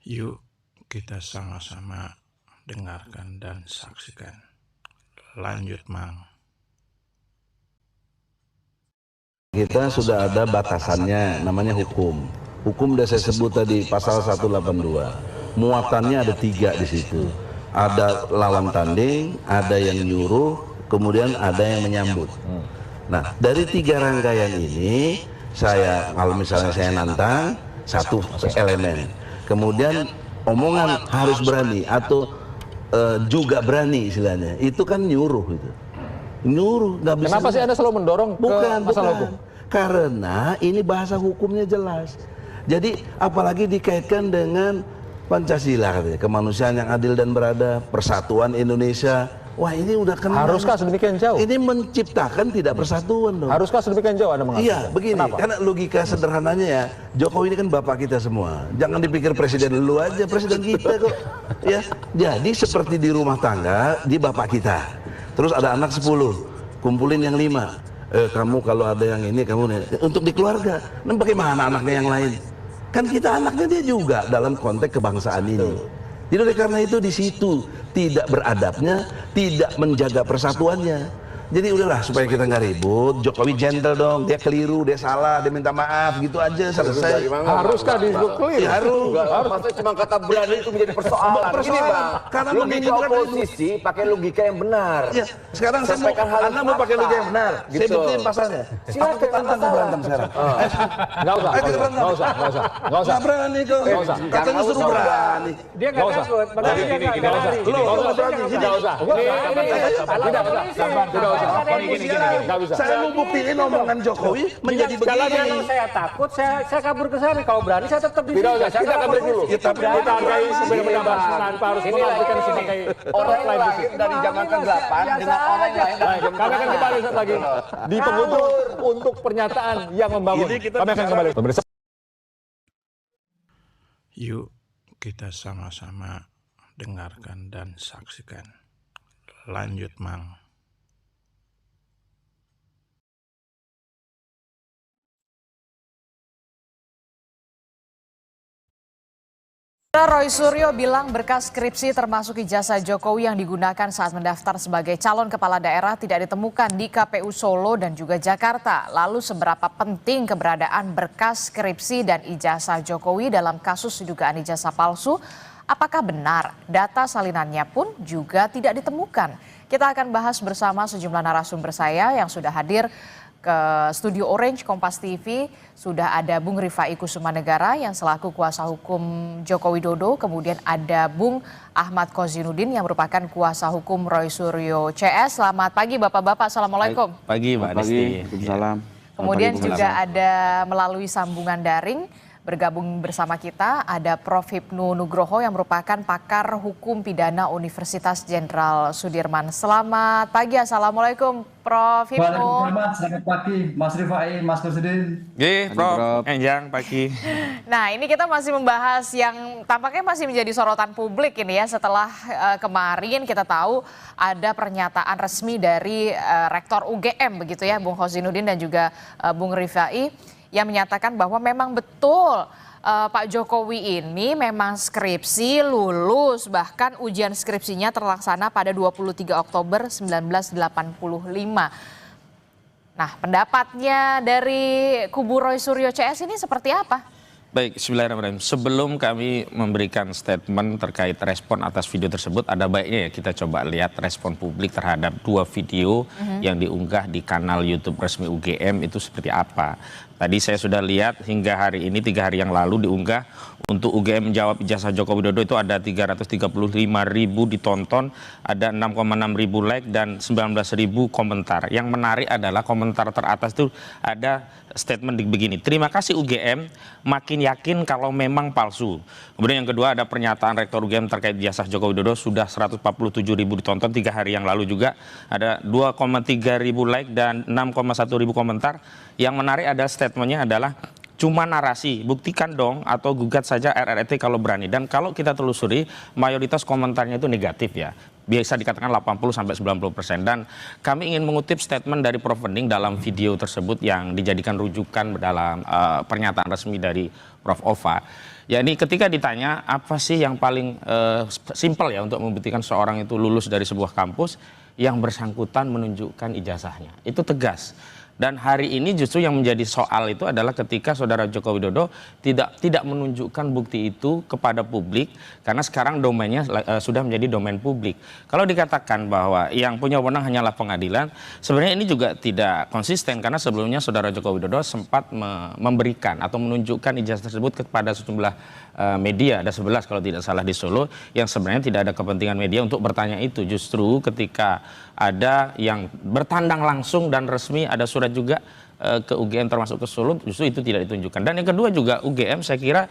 Yuk kita sama-sama dengarkan dan saksikan. Lanjut, Mang. Kita sudah ada batasannya, namanya hukum. Hukum udah saya sebut tadi pasal 182. Muatannya ada 3 di situ. Ada lawan tanding, ada yang nyuruh, kemudian ada yang menyambut. Nah, dari 3 rangkaian ini, kalau misalnya saya nantang satu elemen, kemudian omongan harus berani atau juga berani istilahnya, itu kan nyuruh itu. Nyuruh, nggak bisa. Kenapa sih Anda selalu mendorong ke masalah hukum? Karena ini bahasa hukumnya jelas. Jadi apalagi dikaitkan dengan Pancasila katanya, kemanusiaan yang adil dan beradab, persatuan Indonesia. Wah, ini udah kenal. Haruskah sedemikian jauh? Ini menciptakan tidak persatuan dong. Haruskah sedemikian jauh Anda mengatakan? Iya, begini. Kenapa? Karena logika sederhananya ya, Jokowi ini kan bapak kita semua. Jangan dipikir presiden dulu aja, presiden kita kok. Ya, jadi seperti di rumah tangga, di bapak kita. Terus ada anak 10, kumpulin yang 5. Kamu kalau ada yang ini, kamu untuk di keluarga. Nah, bagaimana anaknya yang lain? Kan kita anaknya dia juga dalam konteks kebangsaan ini. Jadi oleh karena itu di situ tidak beradabnya, tidak menjaga persatuannya. Jadi udahlah supaya kita nggak ribut. Jokowi gentle dong, dia keliru, dia salah, dia minta maaf, gitu aja selesai. Haruskah disebut keliru? Ya, harus. Maksudnya cuma kata berani itu menjadi persoalan. Ini Bang, Karena logika oposisi pakai logika yang benar. Ya, sekarang saya Sampaikan hal yang Anda mau pakai logika yang benar. Saya Gitu. buktiin pasalnya. Silakan, Aku tantang masalah. berantem sekarang. Nggak usah, Kita berantem. nggak usah. Nggak berani kok. Nggak usah. Katanya suruh berani. Dia nggak takut, padahal dia nggak berani. Lo berani. Nggak usah. Tidak usah. Nggak bisa. Saya mau buktiin omongan Jokowi menjadi Kalau begini. saya takut, saya kabur ke sana. Kalau berani, saya tetap di sini. Tidak usah. Kita akan break dulu. Kita Kita hargai sebagai pendapat tanpa harus mengaplikan sebagai Orang lain lain dari zaman ke-8 dengan orang lain dari Baik, kami akan kembali saat lagi di penghujung untuk pernyataan yang membangun. Kami akan kembali. Pemirsa. Yuk kita sama-sama dengarkan dan saksikan. Lanjut, Mang. Roy Suryo bilang berkas skripsi termasuk ijazah Jokowi yang digunakan saat mendaftar sebagai calon kepala daerah tidak ditemukan di KPU Solo dan juga Jakarta. Lalu seberapa penting keberadaan berkas skripsi dan ijazah Jokowi dalam kasus dugaan ijazah palsu? Apakah benar data salinannya pun juga tidak ditemukan? Kita akan bahas bersama sejumlah narasumber saya yang sudah hadir ke Studio Orange Kompas TV. Sudah ada Bung Rifai Kusumanegara yang selaku kuasa hukum Joko Widodo, kemudian ada Bung Ahmad Kozinudin yang merupakan kuasa hukum Roy Suryo CS. Selamat pagi Bapak-bapak, Assalamualaikum. Pagi Mbak Desti. Waalaikumsalam. Kemudian juga ada melalui sambungan daring bergabung bersama kita ada Prof. Hipnu Nugroho yang merupakan pakar hukum pidana Universitas Jenderal Sudirman. Selamat pagi, Assalamualaikum Prof. Hipnu. Waalaikumsalam, selamat pagi Mas Rifai, Mas Kursudin. Prof. Enjang pagi. Nah, ini kita masih membahas yang tampaknya masih menjadi sorotan publik ini ya, setelah kemarin kita tahu ada pernyataan resmi dari Rektor UGM begitu ya, Bung Kozinudin dan juga Bung Rifai, yang menyatakan bahwa memang betul Pak Jokowi ini memang skripsi lulus, bahkan ujian skripsinya terlaksana pada 23 Oktober 1985. Nah, pendapatnya dari kubu Roy Suryo CS ini seperti apa? Baik, bismillahirrahmanirrahim. Sebelum kami memberikan statement terkait respon atas video tersebut, ada baiknya ya kita coba lihat respon publik terhadap 2 video yang diunggah di kanal YouTube resmi UGM itu seperti apa. Tadi saya sudah lihat hingga hari ini 3 hari yang lalu diunggah untuk UGM menjawab ijazah Joko Widodo itu ada 335.000 ditonton, ada 6,6 ribu like dan 19.000 komentar. Yang menarik adalah komentar teratas itu ada statement begini, terima kasih UGM, makin yakin kalau memang palsu. Kemudian yang kedua ada pernyataan Rektor UGM terkait ijazah Joko Widodo sudah 147.000 ditonton 3 hari yang lalu juga, ada 2,3 ribu like dan 6,1 ribu komentar. Yang menarik ada statementnya adalah cuma narasi, buktikan dong atau gugat saja RRT kalau berani. Dan kalau kita telusuri mayoritas komentarnya itu negatif ya. bisa dikatakan 80-90%. Dan kami ingin mengutip statement dari Prof. Wening dalam video tersebut yang dijadikan rujukan dalam pernyataan resmi dari Prof. Ova. Yakni ketika ditanya apa sih yang paling simpel ya untuk membuktikan seorang itu lulus dari sebuah kampus, yang bersangkutan menunjukkan ijazahnya. Itu tegas. Dan hari ini justru yang menjadi soal itu adalah ketika Saudara Joko Widodo tidak menunjukkan bukti itu kepada publik, karena sekarang domainnya sudah menjadi domain publik. Kalau dikatakan bahwa yang punya wewenang hanyalah pengadilan, sebenarnya ini juga tidak konsisten, karena sebelumnya Saudara Joko Widodo sempat memberikan atau menunjukkan ijazah tersebut kepada sejumlah media, ada 11 kalau tidak salah di Solo, yang sebenarnya tidak ada kepentingan media untuk bertanya itu. Justru ketika ada yang bertandang langsung dan resmi, ada surat juga ke UGM termasuk ke Solo, justru itu tidak ditunjukkan. Dan yang kedua juga UGM saya kira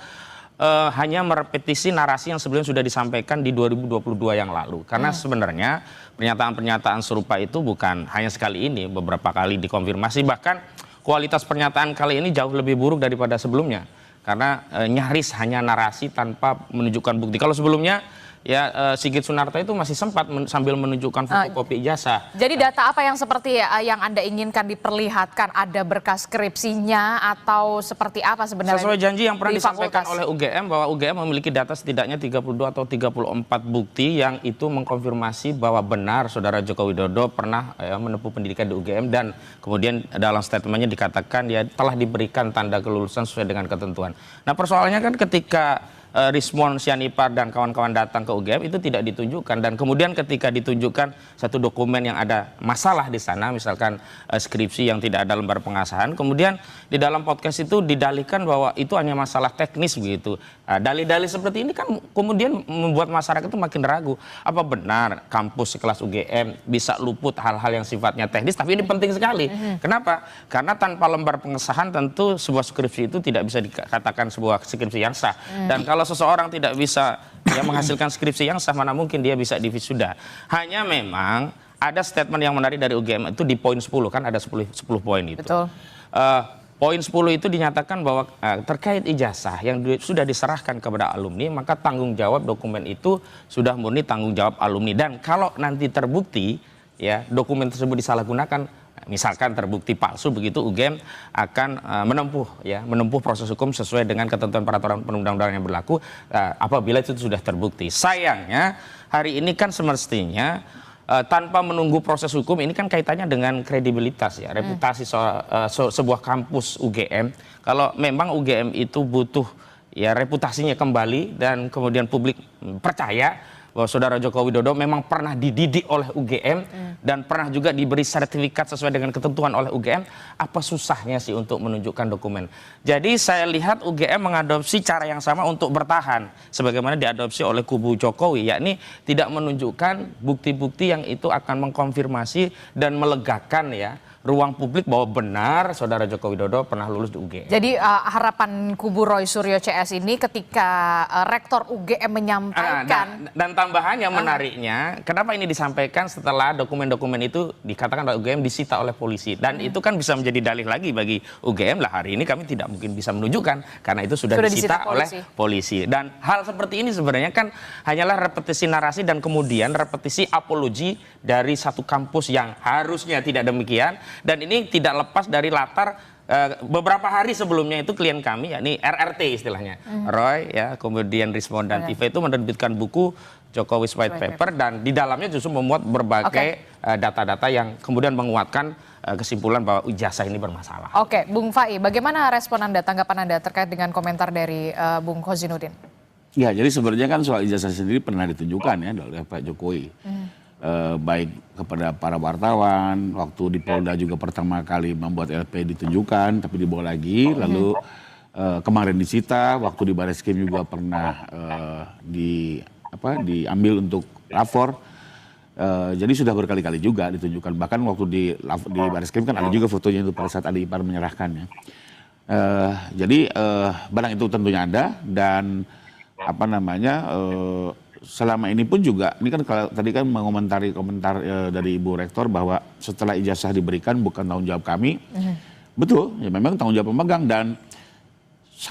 hanya merepetisi narasi yang sebelumnya sudah disampaikan di 2022 yang lalu. Karena sebenarnya pernyataan-pernyataan serupa itu bukan hanya sekali ini, beberapa kali dikonfirmasi, bahkan kualitas pernyataan kali ini jauh lebih buruk daripada sebelumnya. Karena nyaris hanya narasi tanpa menunjukkan bukti. Kalau sebelumnya ya Sigit Sunarta itu masih sempat sambil menunjukkan fotokopi ijazah. Jadi data apa yang seperti yang Anda inginkan diperlihatkan? Ada berkas skripsinya atau seperti apa sebenarnya? Sesuai janji yang pernah di disampaikan fakultas? oleh UGM, bahwa UGM memiliki data setidaknya 32 atau 34 bukti yang itu mengkonfirmasi bahwa benar Saudara Joko Widodo pernah menempuh pendidikan di UGM, dan kemudian dalam statementnya dikatakan dia telah diberikan tanda kelulusan sesuai dengan ketentuan. Nah persoalannya kan ketika Rismon Sianipar dan kawan-kawan datang ke UGM itu tidak ditunjukkan, dan kemudian ketika ditunjukkan satu dokumen yang ada masalah di sana, misalkan skripsi yang tidak ada lembar pengasahan, kemudian di dalam podcast itu didalihkan bahwa itu hanya masalah teknis begitu. Dalih-dalih seperti ini kan kemudian membuat masyarakat itu makin ragu, apa benar kampus sekelas UGM bisa luput hal-hal yang sifatnya teknis, tapi ini penting sekali. Kenapa? Karena tanpa lembar pengesahan tentu sebuah skripsi itu tidak bisa dikatakan sebuah skripsi yang sah. Dan kalau seseorang tidak bisa menghasilkan skripsi yang sah, mana mungkin dia bisa divisuda. Hanya memang ada statement yang menarik dari UGM itu di poin 10, kan ada 10 poin itu. Betul. Poin 10 itu dinyatakan bahwa terkait ijazah yang sudah diserahkan kepada alumni, maka tanggung jawab dokumen itu sudah murni tanggung jawab alumni. Dan kalau nanti terbukti ya dokumen tersebut disalahgunakan, misalkan terbukti palsu begitu, UGM akan menempuh proses hukum sesuai dengan ketentuan peraturan perundang-undangan yang berlaku apabila itu sudah terbukti. Sayangnya hari ini kan semestinya tanpa menunggu proses hukum, ini kan kaitannya dengan kredibilitas ya, reputasi sebuah kampus UGM. Kalau memang UGM itu butuh ya reputasinya kembali dan kemudian publik percaya bahwa Saudara Joko Widodo memang pernah dididik oleh UGM dan pernah juga diberi sertifikat sesuai dengan ketentuan oleh UGM, apa susahnya sih untuk menunjukkan dokumen? Jadi saya lihat UGM mengadopsi cara yang sama untuk bertahan sebagaimana diadopsi oleh kubu Jokowi, yakni tidak menunjukkan bukti-bukti yang itu akan mengkonfirmasi dan melegakan ya ruang publik bahwa benar Saudara Joko Widodo pernah lulus di UGM. Jadi harapan kubu Roy Suryo CS ini ketika Rektor UGM menyampaikan. Dan tambahannya menariknya, kenapa ini disampaikan setelah dokumen-dokumen itu dikatakan oleh UGM disita oleh polisi. Dan itu kan bisa menjadi dalih lagi bagi UGM lah, hari ini kami tidak mungkin bisa menunjukkan karena itu sudah disita oleh polisi. Dan hal seperti ini sebenarnya kan hanyalah repetisi narasi dan kemudian repetisi apologi dari satu kampus yang harusnya tidak demikian. Dan ini tidak lepas dari latar beberapa hari sebelumnya itu klien kami, yakni RRT istilahnya, Roy ya, kemudian Rismon dan Tiva itu menerbitkan buku Jokowi's White Paper, dan di dalamnya justru memuat berbagai data-data yang kemudian menguatkan kesimpulan bahwa ijazah ini bermasalah. Oke, Bung Fai, bagaimana respon Anda, tanggapan Anda terkait dengan komentar dari Bung Khozinuddin? Ya, jadi sebenarnya kan soal ijazah sendiri pernah ditunjukkan ya oleh Pak Jokowi. Baik kepada para wartawan, waktu di Polda juga pertama kali membuat LP ditunjukkan tapi dibawa lagi, lalu kemarin disita, waktu di Bareskrim juga pernah diambil untuk lapor. Jadi sudah berkali-kali juga ditunjukkan, bahkan waktu di Bareskrim kan ada juga fotonya itu pada saat Adi Ipar menyerahkannya. Jadi barang itu tentunya ada, dan selama ini pun juga, ini kan kalau tadi kan mengomentari komentar dari Ibu Rektor bahwa setelah ijazah diberikan bukan tanggung jawab kami. Betul, ya memang tanggung jawab pemegang, dan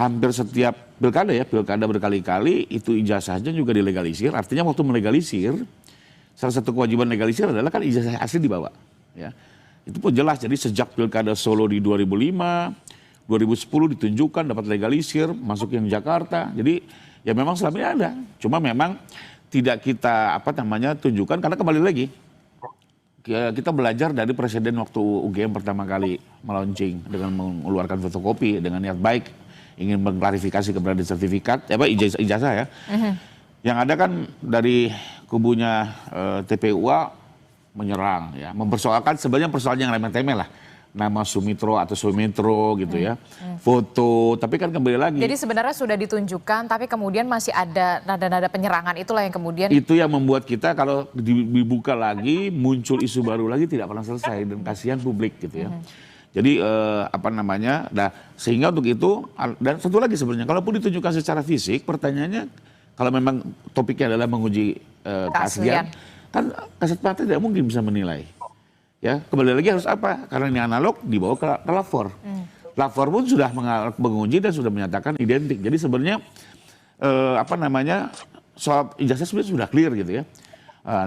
hampir setiap pilkada berkali-kali itu ijazahnya juga dilegalisir. Artinya waktu melegalisir, salah satu kewajiban legalisir adalah kan ijazah asli dibawa. Ya. Itu pun jelas, jadi sejak Pilkada Solo di 2005, 2010 ditunjukkan dapat legalisir, masuk yang Jakarta. Jadi ya memang selama ini ada. Cuma memang tidak kita tunjukkan karena kembali lagi kita belajar dari presiden waktu UGM pertama kali melaunching dengan mengeluarkan fotokopi dengan niat baik ingin mengklarifikasi keberadaan sertifikat ijazah ya. Yang ada kan dari kubunya TPUA menyerang ya, mempersoalkan sebenarnya persoalan yang remeh-temeh lah. Nama Sumitro atau Sumitro gitu ya, foto, tapi kan kembali lagi. Jadi sebenarnya sudah ditunjukkan, tapi kemudian masih ada nada-nada penyerangan itulah yang kemudian. Itu yang membuat kita kalau dibuka lagi, muncul isu baru lagi tidak pernah selesai dan kasihan publik gitu ya. Jadi sehingga untuk itu, dan satu lagi sebenarnya, kalaupun ditunjukkan secara fisik, pertanyaannya kalau memang topiknya adalah menguji keaslian, kan Kasat Mata tidak mungkin bisa menilai. Ya, kembali lagi harus apa? Karena ini analog dibawa ke lapor. Lapor pun sudah menguji dan sudah menyatakan identik. Jadi sebenarnya soal ijazah sebenarnya sudah clear gitu ya.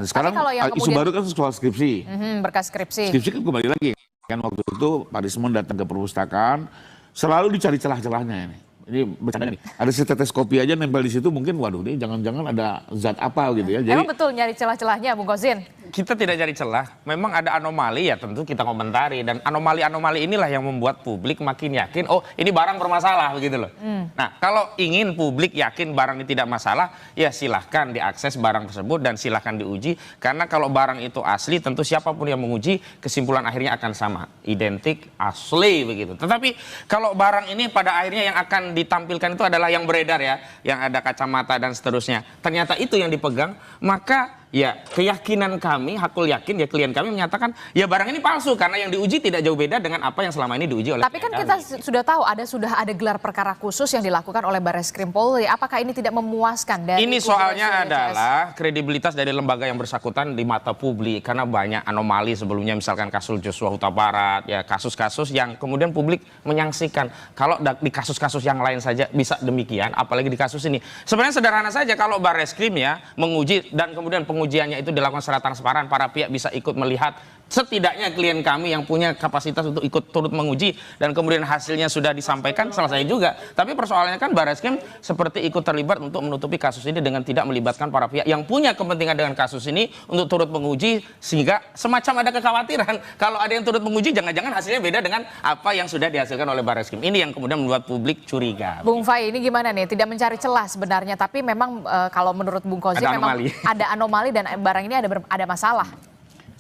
Sekarang isu baru kan soal skripsi. Berkas skripsi. Skripsi kan kembali lagi kan waktu itu Pak Rismon datang ke perpustakaan selalu dicari celah-celahnya ini. Ini bercanda nih. Ada setetes kopi aja nempel di situ mungkin waduh ini jangan-jangan ada zat apa gitu ya. Jadi emang betul nyari celah-celahnya Bung Kozin? Kita tidak cari celah, memang ada anomali ya tentu kita komentari dan anomali-anomali inilah yang membuat publik makin yakin oh ini barang bermasalah begitu loh. Nah kalau ingin publik yakin barang ini tidak masalah ya silahkan diakses barang tersebut dan silahkan diuji karena kalau barang itu asli tentu siapapun yang menguji kesimpulan akhirnya akan sama, identik, asli begitu. Tetapi kalau barang ini pada akhirnya yang akan ditampilkan itu adalah yang beredar ya, yang ada kacamata dan seterusnya. Ternyata itu yang dipegang, maka ya keyakinan kami, hakul yakin ya klien kami menyatakan ya barang ini palsu karena yang diuji tidak jauh beda dengan apa yang selama ini diuji oleh. Tapi kan kita sudah tahu sudah ada gelar perkara khusus yang dilakukan oleh Barreskrim Polri. Apakah ini tidak memuaskan dari ini soalnya adalah kredibilitas dari lembaga yang bersangkutan di mata publik karena banyak anomali sebelumnya misalkan kasus Joshua Huta Barat ya kasus-kasus yang kemudian publik menyaksikan kalau di kasus-kasus yang lain saja bisa demikian apalagi di kasus ini. Sebenarnya sederhana saja kalau Barreskrim ya menguji dan kemudian pengujiannya itu dilakukan secara transparan, para pihak bisa ikut melihat setidaknya klien kami yang punya kapasitas untuk ikut turut menguji dan kemudian hasilnya sudah disampaikan selesai juga. Tapi persoalannya kan Barreskrim seperti ikut terlibat untuk menutupi kasus ini dengan tidak melibatkan para pihak yang punya kepentingan dengan kasus ini untuk turut menguji sehingga semacam ada kekhawatiran kalau ada yang turut menguji jangan-jangan hasilnya beda dengan apa yang sudah dihasilkan oleh Barreskrim. Ini yang kemudian membuat publik curiga. Bung Fai ini gimana nih? Tidak mencari celah sebenarnya tapi memang kalau menurut Bung Kozin memang ada anomali dan barang ini ada masalah.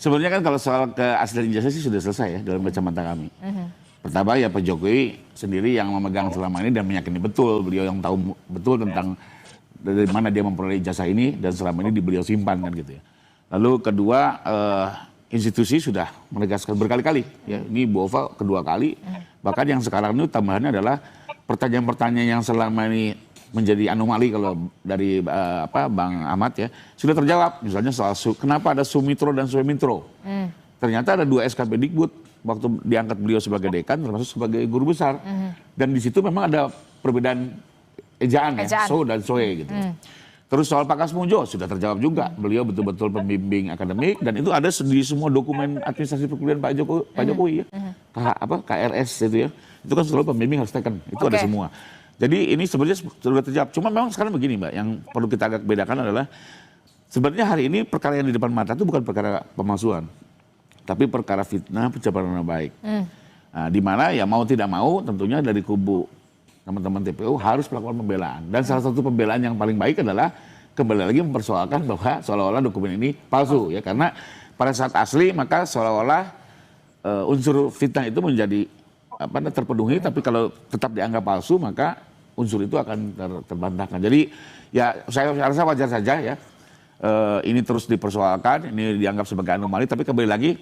Sebenarnya kan kalau soal keaslian ijazah sih sudah selesai ya dalam kacamata kami. Pertama ya Pak Jokowi sendiri yang memegang selama ini dan meyakini betul beliau yang tahu betul tentang dari mana dia memperoleh ijazah ini dan selama ini beliau simpan kan gitu ya. Lalu kedua institusi sudah menegaskan berkali-kali ya ini Bu Ova kedua kali bahkan yang sekarang itu tambahannya adalah pertanyaan-pertanyaan yang selama ini menjadi anomali kalau dari Bang Ahmad ya sudah terjawab misalnya soal kenapa ada Sumitro dan Sumitro ternyata ada 2 SKP Dikbud waktu diangkat beliau sebagai dekan termasuk sebagai guru besar dan di situ memang ada perbedaan ejaan ya So dan Soe gitu terus soal Pak Kasmunjo sudah terjawab juga beliau betul-betul pembimbing akademik dan itu ada di semua dokumen administrasi perkuliahan Pak Jokowi ya KRS itu ya itu kan selalu pembimbing harus taken itu ada semua. Jadi ini sebenarnya sudah terjawab. Cuma memang sekarang begini Mbak, yang perlu kita agak bedakan adalah sebenarnya hari ini perkara yang di depan mata itu bukan perkara pemalsuan, tapi perkara fitnah pencemaran nama baik. Nah, di mana ya mau tidak mau tentunya dari kubu teman-teman TPU harus melakukan pembelaan. Dan salah satu pembelaan yang paling baik adalah kembali lagi mempersoalkan bahwa seolah-olah dokumen ini palsu ya karena pada saat asli maka seolah-olah unsur fitnah itu menjadi terpenuhi, tapi kalau tetap dianggap palsu maka unsur itu akan terbantahkan. Jadi ya saya rasa wajar saja ya ini terus dipersoalkan, ini dianggap sebagai anomali, tapi kembali lagi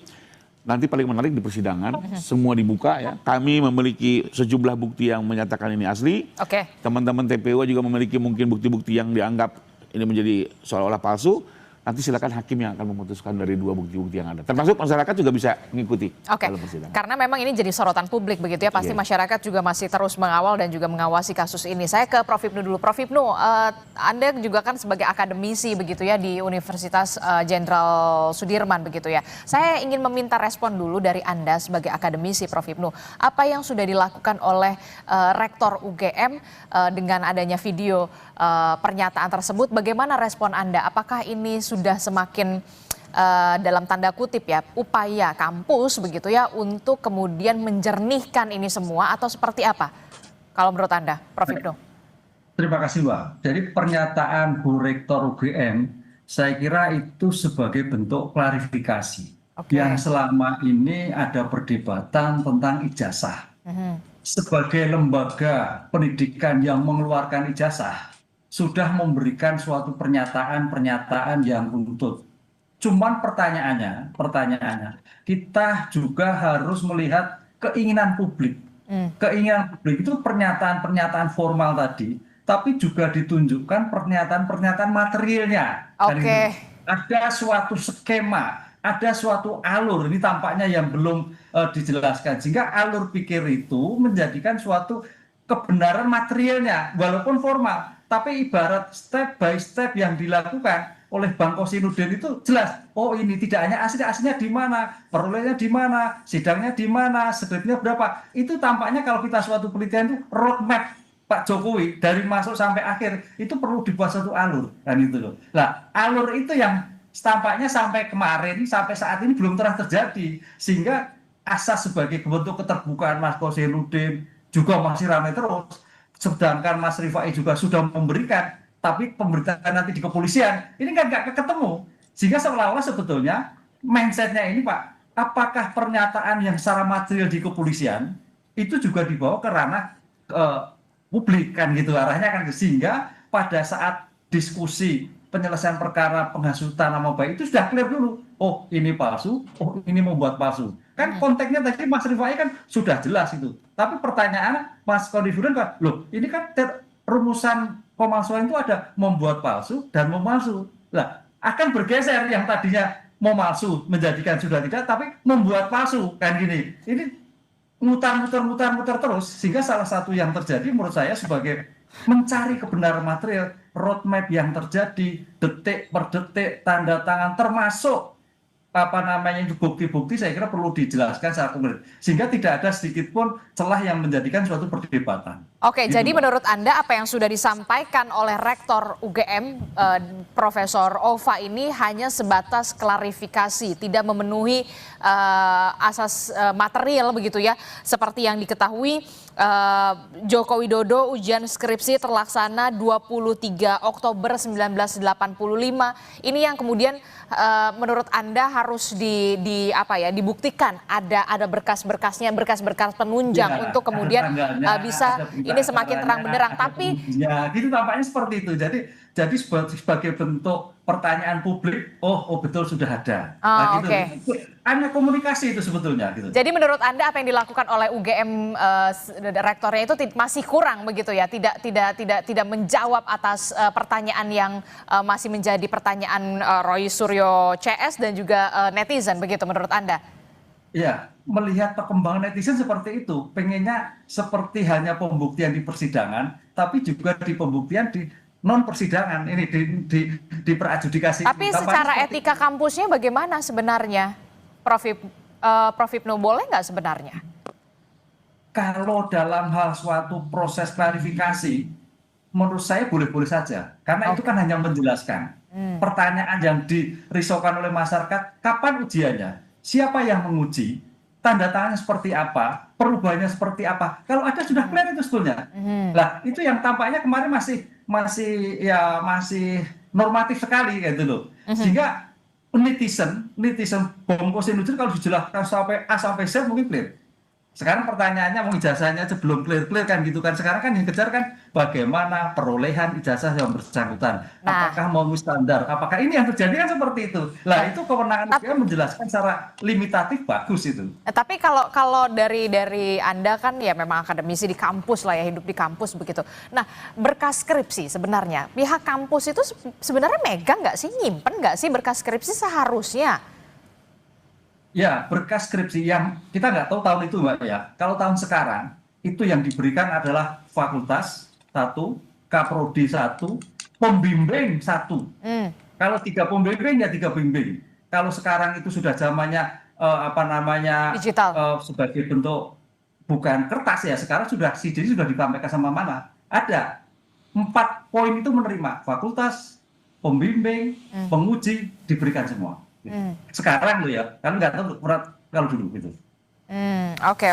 nanti paling menarik di persidangan semua dibuka ya. Kami memiliki sejumlah bukti yang menyatakan ini asli. Teman-teman TPU juga memiliki mungkin bukti-bukti yang dianggap ini menjadi seolah-olah palsu. nanti silakan hakim yang akan memutuskan dari dua bukti-bukti yang ada. Termasuk masyarakat juga bisa mengikuti dalam persidangan. Karena memang ini jadi sorotan publik begitu ya, pasti masyarakat juga masih terus mengawal dan juga mengawasi kasus ini. Saya ke Prof. Hipnu dulu. Prof. Hipnu, Anda juga kan sebagai akademisi begitu ya di Universitas Jenderal Sudirman begitu ya. Saya ingin meminta respon dulu dari Anda sebagai akademisi, Prof. Hipnu. Apa yang sudah dilakukan oleh Rektor UGM dengan adanya video pernyataan tersebut? Bagaimana respon Anda? Apakah ini sudah semakin dalam tanda kutip ya upaya kampus begitu ya untuk kemudian menjernihkan ini semua atau seperti apa? Kalau menurut Anda, Prof. Hipnu? Terima kasih, Mbak. Jadi pernyataan Bu Rektor UGM, saya kira itu sebagai bentuk klarifikasi. Yang selama ini ada perdebatan tentang ijazah. Sebagai lembaga pendidikan yang mengeluarkan ijazah, sudah memberikan suatu pernyataan yang runtut. Cuman pertanyaannya, kita juga harus melihat keinginan publik. Keinginan publik itu pernyataan-pernyataan formal tadi, tapi juga ditunjukkan pernyataan-pernyataan materialnya. Ada suatu skema, ada suatu alur, ini tampaknya yang belum dijelaskan. Sehingga alur pikir itu menjadikan suatu kebenaran materialnya, walaupun formal. Tapi ibarat step by step yang dilakukan oleh Bang Kosinudin itu jelas. Oh ini tidak hanya aslinya di mana, perolehnya di mana, sidangnya di mana, skripnya berapa. Itu tampaknya kalau kita suatu penelitian itu roadmap Pak Jokowi dari masuk sampai akhir itu perlu dibuat satu alur kan itu loh. Nah alur itu yang tampaknya sampai kemarin sampai saat ini belum pernah terjadi, sehingga asas sebagai bentuk keterbukaan Mas Kosinudin juga masih ramai terus. Sedangkan Mas Rifai juga sudah memberikan, tapi pemberitaan nanti di kepolisian ini kan nggak ketemu, sehingga seolah-olah sebetulnya mindsetnya ini Pak, apakah pernyataan yang secara material di kepolisian itu juga dibawa ke ranah publik kan gitu, arahnya kan, sehingga pada saat diskusi penyelesaian perkara penghasutan nama baik itu sudah clear dulu, oh ini palsu, oh ini membuat palsu, kan konteksnya tadi Mas Rifai kan sudah jelas itu. Tapi pertanyaan Mas Konisudin kan, loh ini kan rumusan pemalsuan itu ada membuat palsu dan memalsu. Nah, akan bergeser yang tadinya memalsu menjadikan sudah tidak, tapi membuat palsu kan gini. Ini mutar terus, sehingga salah satu yang terjadi menurut saya sebagai mencari kebenaran material, roadmap yang terjadi detik per detik, tanda tangan, termasuk bukti-bukti saya kira perlu dijelaskan secara konkret, sehingga tidak ada sedikit pun celah yang menjadikan suatu perdebatan. Oke, jadi menurut Anda apa yang sudah disampaikan oleh Rektor UGM Profesor Ova ini hanya sebatas klarifikasi, tidak memenuhi asas material begitu ya, seperti yang diketahui Joko Widodo ujian skripsi terlaksana 23 Oktober 1985. Ini yang kemudian menurut Anda harus dibuktikan ada berkas-berkasnya, berkas-berkas penunjang untuk kemudian bisa ini semakin terang benderang. Tapi ya gitu tampaknya seperti itu. Jadi sebagai bentuk pertanyaan publik, oh betul sudah ada. Gitu. Hanya komunikasi itu sebetulnya. Gitu. Jadi menurut Anda apa yang dilakukan oleh UGM rektornya itu masih kurang begitu ya? Tidak menjawab atas pertanyaan yang masih menjadi pertanyaan Roy Suryo CS dan juga netizen begitu menurut Anda? Ya, melihat perkembangan netizen seperti itu, pengennya seperti hanya pembuktian di persidangan, tapi juga di pembuktian di non persidangan ini di peradjudikasi. Tapi secara etika kampusnya bagaimana sebenarnya, Prof. Hipnu, boleh nggak sebenarnya? Kalau dalam hal suatu proses klarifikasi, menurut saya boleh-boleh saja, karena itu kan hanya menjelaskan. Pertanyaan yang dirisaukan oleh masyarakat, kapan ujiannya? Siapa yang menguji? Tanda tangannya seperti apa? Perubahannya seperti apa? Kalau ada sudah clear itu sebetulnya. Nah, itu yang tampaknya kemarin masih normatif sekali gitu loh. Sehingga netizen Bang Kosinudin kalau dijelaskan sampai A sampai Z mungkin clear. Sekarang pertanyaannya mau ijazahnya aja belum clear-clear kan gitu kan. Sekarang kan yang dikejar kan bagaimana perolehan ijazah yang bersangkutan. Apakah memenuhi standar? Apakah ini yang terjadi kan seperti itu. Lah itu kewenangan UGM menjelaskan secara limitatif bagus itu. Tapi kalau dari Anda kan ya memang akademisi di kampus lah ya, hidup di kampus begitu. Nah, berkas skripsi sebenarnya pihak kampus itu sebenarnya megang nggak sih, nyimpen nggak sih berkas skripsi seharusnya? Ya, berkas skripsi yang kita nggak tahu tahun itu Mbak ya. Kalau tahun sekarang, itu yang diberikan adalah fakultas 1, kaprodi 1, pembimbing 1. Kalau 3 pembimbing ya 3 pembimbing. Kalau sekarang itu sudah zamannya digital, sebagai bentuk bukan kertas ya, sekarang sudah jadi sudah disampaikan sama mana. Ada 4 poin itu menerima fakultas, pembimbing, penguji diberikan semua. Sekarang loh ya, kan nggak tahu kalau dulu gitu. Oke.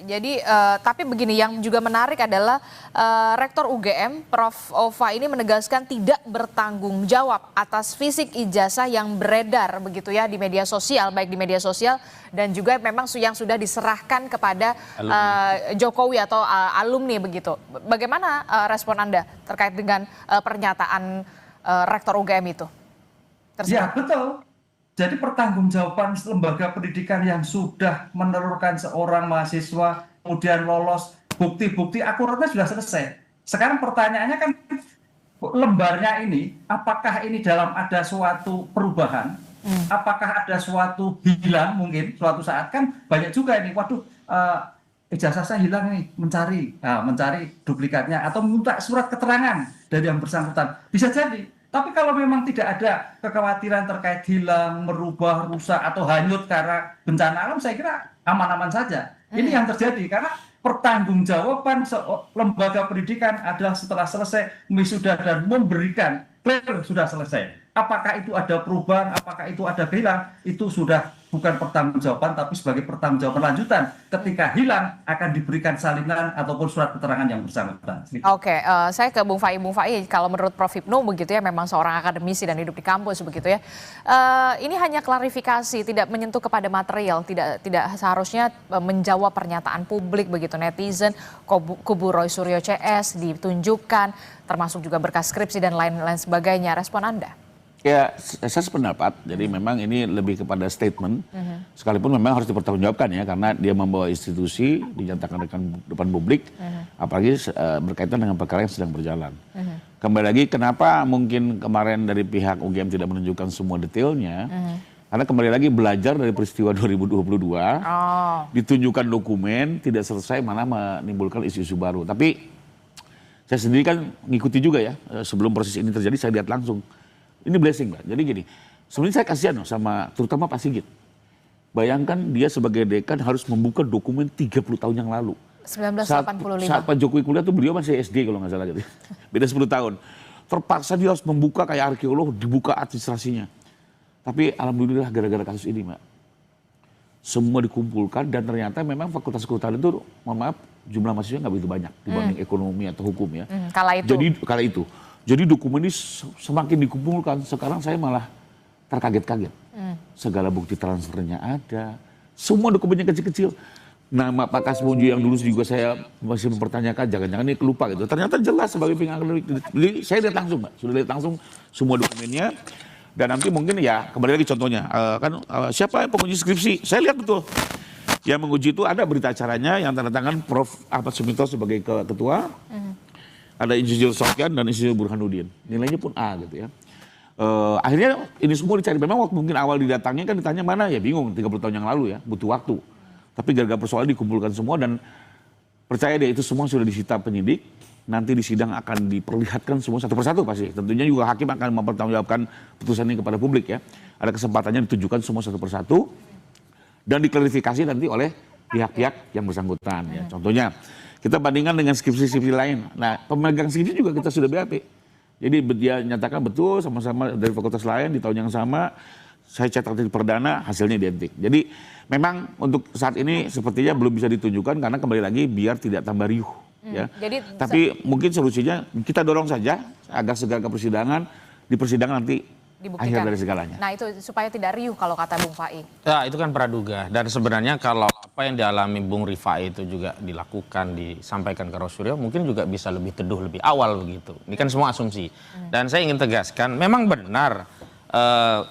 Jadi tapi begini, yang juga menarik adalah Rektor UGM Prof. Ova ini menegaskan tidak bertanggung jawab atas fisik ijazah yang beredar begitu ya di media sosial, baik di media sosial dan juga memang yang sudah diserahkan kepada Jokowi atau alumni begitu. Bagaimana respon Anda terkait dengan pernyataan Rektor UGM itu? Ya betul. Jadi pertanggungjawaban lembaga pendidikan yang sudah menelurkan seorang mahasiswa, kemudian lolos, bukti-bukti akuratnya sudah selesai. Sekarang pertanyaannya kan lembarnya ini, apakah ini dalam ada suatu perubahan, apakah ada suatu hilang mungkin suatu saat, kan banyak juga ini, waduh ijazah saya hilang nih, mencari duplikatnya atau minta surat keterangan dari yang bersangkutan, bisa jadi. Tapi kalau memang tidak ada kekhawatiran terkait hilang, merubah, rusak, atau hanyut karena bencana alam, saya kira aman-aman saja. Ini yang terjadi karena pertanggungjawaban lembaga pendidikan adalah setelah selesai wisuda dan memberikan clear sudah selesai. Apakah itu ada perubahan, apakah itu ada hilang, itu sudah bukan pertanggungjawaban tapi sebagai pertanggungjawaban lanjutan. Ketika hilang akan diberikan salinan ataupun surat keterangan yang bersangkutan. Oke, saya ke Bung Fai. Bung Fai, kalau menurut Prof. Hipnu begitu ya, memang seorang akademisi dan hidup di kampus begitu ya. Ini hanya klarifikasi, tidak menyentuh kepada material, tidak seharusnya menjawab pernyataan publik begitu, netizen, kubu Roy Suryo CS ditunjukkan, termasuk juga berkas skripsi dan lain-lain sebagainya. Respon Anda? Ya, saya sependapat. Jadi memang ini lebih kepada statement. Sekalipun memang harus dipertanggungjawabkan ya, karena dia membawa institusi, dinyatakan depan publik, apalagi berkaitan dengan perkara yang sedang berjalan. Kembali lagi, kenapa mungkin kemarin dari pihak UGM tidak menunjukkan semua detailnya? Karena kembali lagi belajar dari peristiwa 2022, ditunjukkan dokumen, tidak selesai malah menimbulkan isu-isu baru. Tapi saya sendiri kan ngikuti juga ya, sebelum proses ini terjadi saya lihat langsung. Ini blessing, Mbak. Jadi gini, sebenarnya saya kasihan loh sama terutama Pak Sigit. Bayangkan dia sebagai dekan harus membuka dokumen 30 tahun yang lalu. 1985. Saat Pak Jokowi kuliah tuh beliau masih SD kalau nggak salah gitu. Beda 10 tahun. Terpaksa dia harus membuka kayak arkeolog, dibuka administrasinya. Tapi alhamdulillah gara-gara kasus ini, Mbak. Semua dikumpulkan dan ternyata memang fakultas kehutanan itu, mohon maaf, jumlah mahasiswa nggak begitu banyak dibanding ekonomi atau hukum ya. Kala itu. Jadi dokumen ini semakin dikumpulkan, sekarang saya malah terkaget-kaget. Segala bukti transfernya ada, semua dokumennya kecil-kecil. Nama Pak Kasmunju yang dulu juga saya masih mempertanyakan, jangan-jangan ini kelupa gitu. Ternyata jelas sebagai pihak akademik. Jadi saya lihat langsung, Mbak, sudah lihat langsung semua dokumennya. Dan nanti mungkin ya, kembali lagi contohnya, siapa yang penguji skripsi? Saya lihat betul. Yang menguji itu ada berita acaranya yang tanda tangan Prof. Ahmad Suminto sebagai ketua. Ada Insinyur Sofyan dan Insinyur Burhanuddin. Nilainya pun A gitu ya. Akhirnya ini semua dicari. Memang waktu mungkin awal didatangnya kan ditanya mana, ya bingung 30 tahun yang lalu ya, butuh waktu. Tapi gara-gara persoalan dikumpulkan semua dan percaya deh itu semua sudah disita penyidik. Nanti di sidang akan diperlihatkan semua satu persatu pasti. Tentunya juga hakim akan mempertanggungjawabkan putusan ini kepada publik ya. Ada kesempatannya ditunjukkan semua satu persatu dan diklarifikasi nanti oleh pihak-pihak yang bersangkutan ya. Contohnya kita bandingkan dengan skripsi-skripsi lain. Nah, pemegang skripsi juga kita sudah BAP. Jadi dia nyatakan betul sama-sama dari fakultas lain di tahun yang sama. Saya cetak di perdana, hasilnya identik. Jadi memang untuk saat ini sepertinya belum bisa ditunjukkan karena kembali lagi biar tidak tambah riuh. Ya. Tapi mungkin solusinya kita dorong saja agar segala persidangan di persidangan nanti dibuktikan. dari segalanya. Nah itu supaya tidak riuh kalau kata Bung Fai. Ya itu kan praduga, dan sebenarnya kalau apa yang dialami Bung Rifai itu juga dilakukan, disampaikan ke Roysuryo, mungkin juga bisa lebih teduh, lebih awal begitu. Ini kan semua asumsi. Dan saya ingin tegaskan, memang benar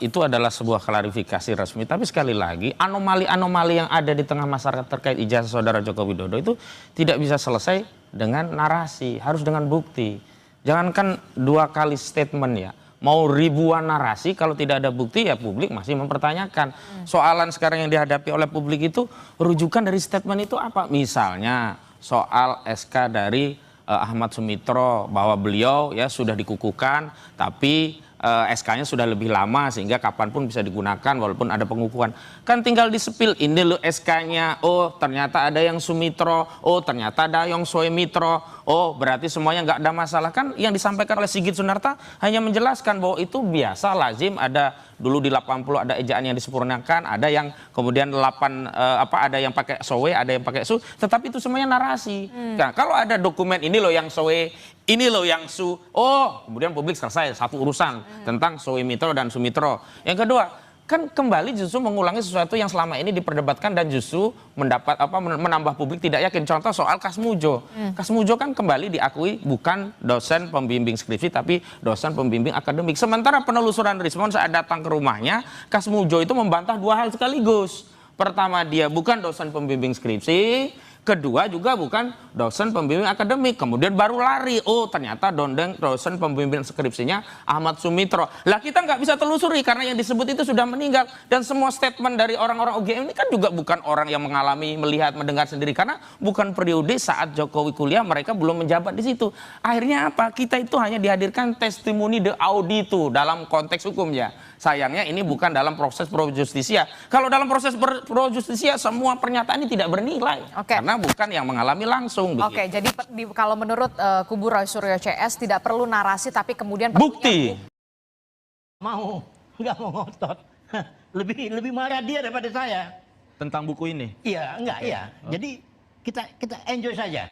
itu adalah sebuah klarifikasi resmi, tapi sekali lagi anomali-anomali yang ada di tengah masyarakat terkait ijazah saudara Joko Widodo itu tidak bisa selesai dengan narasi, harus dengan bukti. Jangankan 2 kali statement ya, mau ribuan narasi kalau tidak ada bukti ya publik masih mempertanyakan. Soalan sekarang yang dihadapi oleh publik itu rujukan dari statement itu apa? Misalnya soal SK dari Ahmad Sumitro bahwa beliau ya sudah dikukuhkan tapi SK-nya sudah lebih lama sehingga kapanpun bisa digunakan walaupun ada pengukuhan. Kan tinggal disepil, ini loh SK-nya, oh ternyata ada yang Sumitro, oh ternyata ada yang Soemitro, oh berarti semuanya nggak ada masalah. Kan yang disampaikan oleh Sigit Sunarta hanya menjelaskan bahwa itu biasa, lazim, ada dulu di 80 ada ejaan yang disempurnakan, ada yang kemudian 8 ada yang pakai Soe, ada yang pakai Su, tetapi itu semuanya narasi. Nah, kalau ada dokumen ini loh yang Soe, ini loh yang Su, oh kemudian publik selesai satu urusan tentang Soemitro dan Sumitro. Yang kedua, kan kembali justru mengulangi sesuatu yang selama ini diperdebatkan dan justru menambah publik tidak yakin. Contoh soal Kasmujo. Kasmujo kan kembali diakui bukan dosen pembimbing skripsi tapi dosen pembimbing akademik. Sementara penelusuran Rismon saat datang ke rumahnya, Kasmujo itu membantah 2 hal sekaligus. Pertama, dia bukan dosen pembimbing skripsi. Kedua juga bukan dosen pembimbing akademik. Kemudian baru lari, oh ternyata dosen pembimbing skripsinya Ahmad Sumitro. Lah kita nggak bisa telusuri karena yang disebut itu sudah meninggal. Dan semua statement dari orang-orang UGM ini kan juga bukan orang yang mengalami, melihat, mendengar sendiri. Karena bukan periode saat Jokowi kuliah mereka belum menjabat di situ. Akhirnya apa? Kita itu hanya dihadirkan testimoni de audito dalam konteks hukumnya. Sayangnya ini bukan dalam proses pro justisia. Kalau dalam proses pro justisia semua pernyataan ini tidak bernilai. Karena bukan yang mengalami langsung. Oke, jadi kalau menurut kubu Roysuryo CS tidak perlu narasi tapi kemudian bukti. Nggak mau ngotot. Lebih marah dia daripada saya. Tentang buku ini? Iya, enggak, iya. Jadi kita enjoy saja.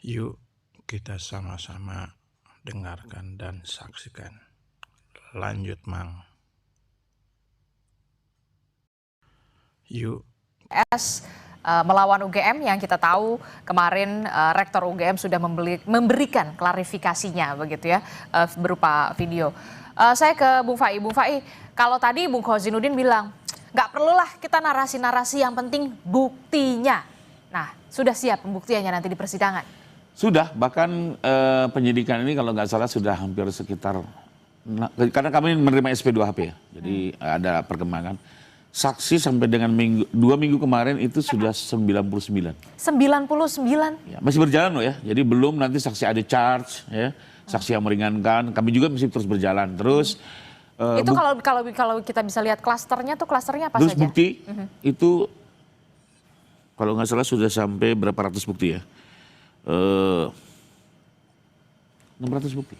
Yuk kita sama-sama dengarkan dan saksikan. Lanjut, Mang. Yuk. Melawan UGM yang kita tahu kemarin Rektor UGM sudah memberikan klarifikasinya begitu ya, berupa video. Saya ke Bung Fai. Bung Fai, kalau tadi Bung Khozinuddin bilang nggak perlulah kita narasi-narasi, yang penting buktinya. Nah, sudah siap pembuktiannya nanti di persidangan? Sudah, bahkan penyidikan ini kalau nggak salah sudah hampir sekitar, karena kami menerima SP2HP ya, jadi ada perkembangan. Saksi sampai dengan 2 minggu kemarin itu sudah 99. 99? Ya, masih berjalan loh ya, jadi belum nanti saksi ada charge ya, saksi yang meringankan, kami juga masih terus berjalan. Terus itu kalau kita bisa lihat klasternya tuh, klasternya apa terus saja? Bukti itu kalau nggak salah sudah sampai berapa ratus bukti ya, 600 bukti.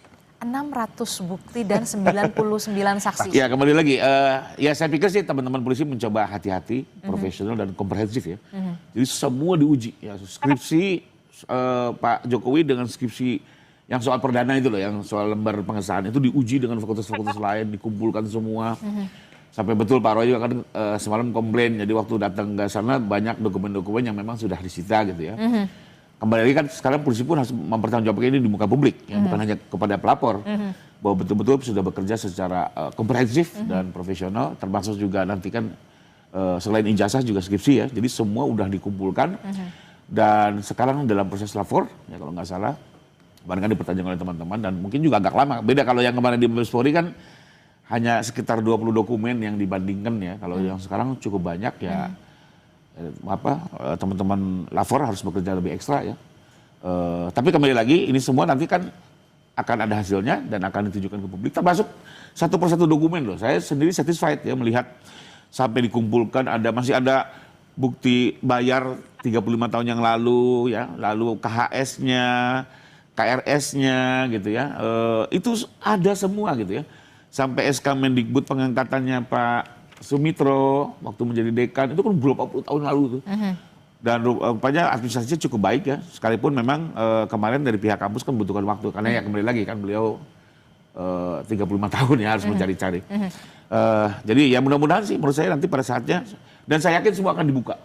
600 bukti dan 99 saksi. Ya kembali lagi, ya saya pikir sih teman-teman polisi mencoba hati-hati, profesional dan komprehensif ya. Jadi semua diuji, ya skripsi Pak Jokowi dengan skripsi yang soal perdana itu loh, yang soal lembar pengesahan itu diuji dengan fakultas-fakultas lain, dikumpulkan semua. Sampai betul Pak Roy juga kan semalam komplain, jadi waktu datang ke sana banyak dokumen-dokumen yang memang sudah disita gitu ya. Kembali lagi kan sekarang polisi pun harus mempertanggungjawabkan ini di muka publik, ya, bukan hanya kepada pelapor, bahwa betul-betul sudah bekerja secara komprehensif dan profesional, termasuk juga nanti kan selain ijazah juga skripsi ya, jadi semua udah dikumpulkan dan sekarang dalam proses lapor, ya kalau nggak salah, kemarin kan dipertanyakan oleh teman-teman dan mungkin juga agak lama. Beda kalau yang kemarin di Mabes Polri kan hanya sekitar 20 dokumen yang dibandingkan ya, kalau yang sekarang cukup banyak ya. Teman-teman lapor harus bekerja lebih ekstra ya. Tapi kembali lagi ini semua nanti kan akan ada hasilnya dan akan ditujukan ke publik. Termasuk satu persatu dokumen loh. Saya sendiri satisfied ya melihat sampai dikumpulkan masih ada bukti bayar 35 tahun yang lalu ya, lalu KHS-nya, KRS-nya gitu ya. Itu ada semua gitu ya. Sampai SK Mendikbud pengangkatannya Pak Sumitro waktu menjadi dekan itu kan berapa puluh tahun lalu tuh. Dan rupanya administrasinya cukup baik ya, sekalipun memang kemarin dari pihak kampus kan membutuhkan waktu, karena ya kembali lagi kan beliau 35 tahun ya harus mencari-cari. Jadi ya mudah-mudahan sih menurut saya nanti pada saatnya, dan saya yakin semua akan dibuka.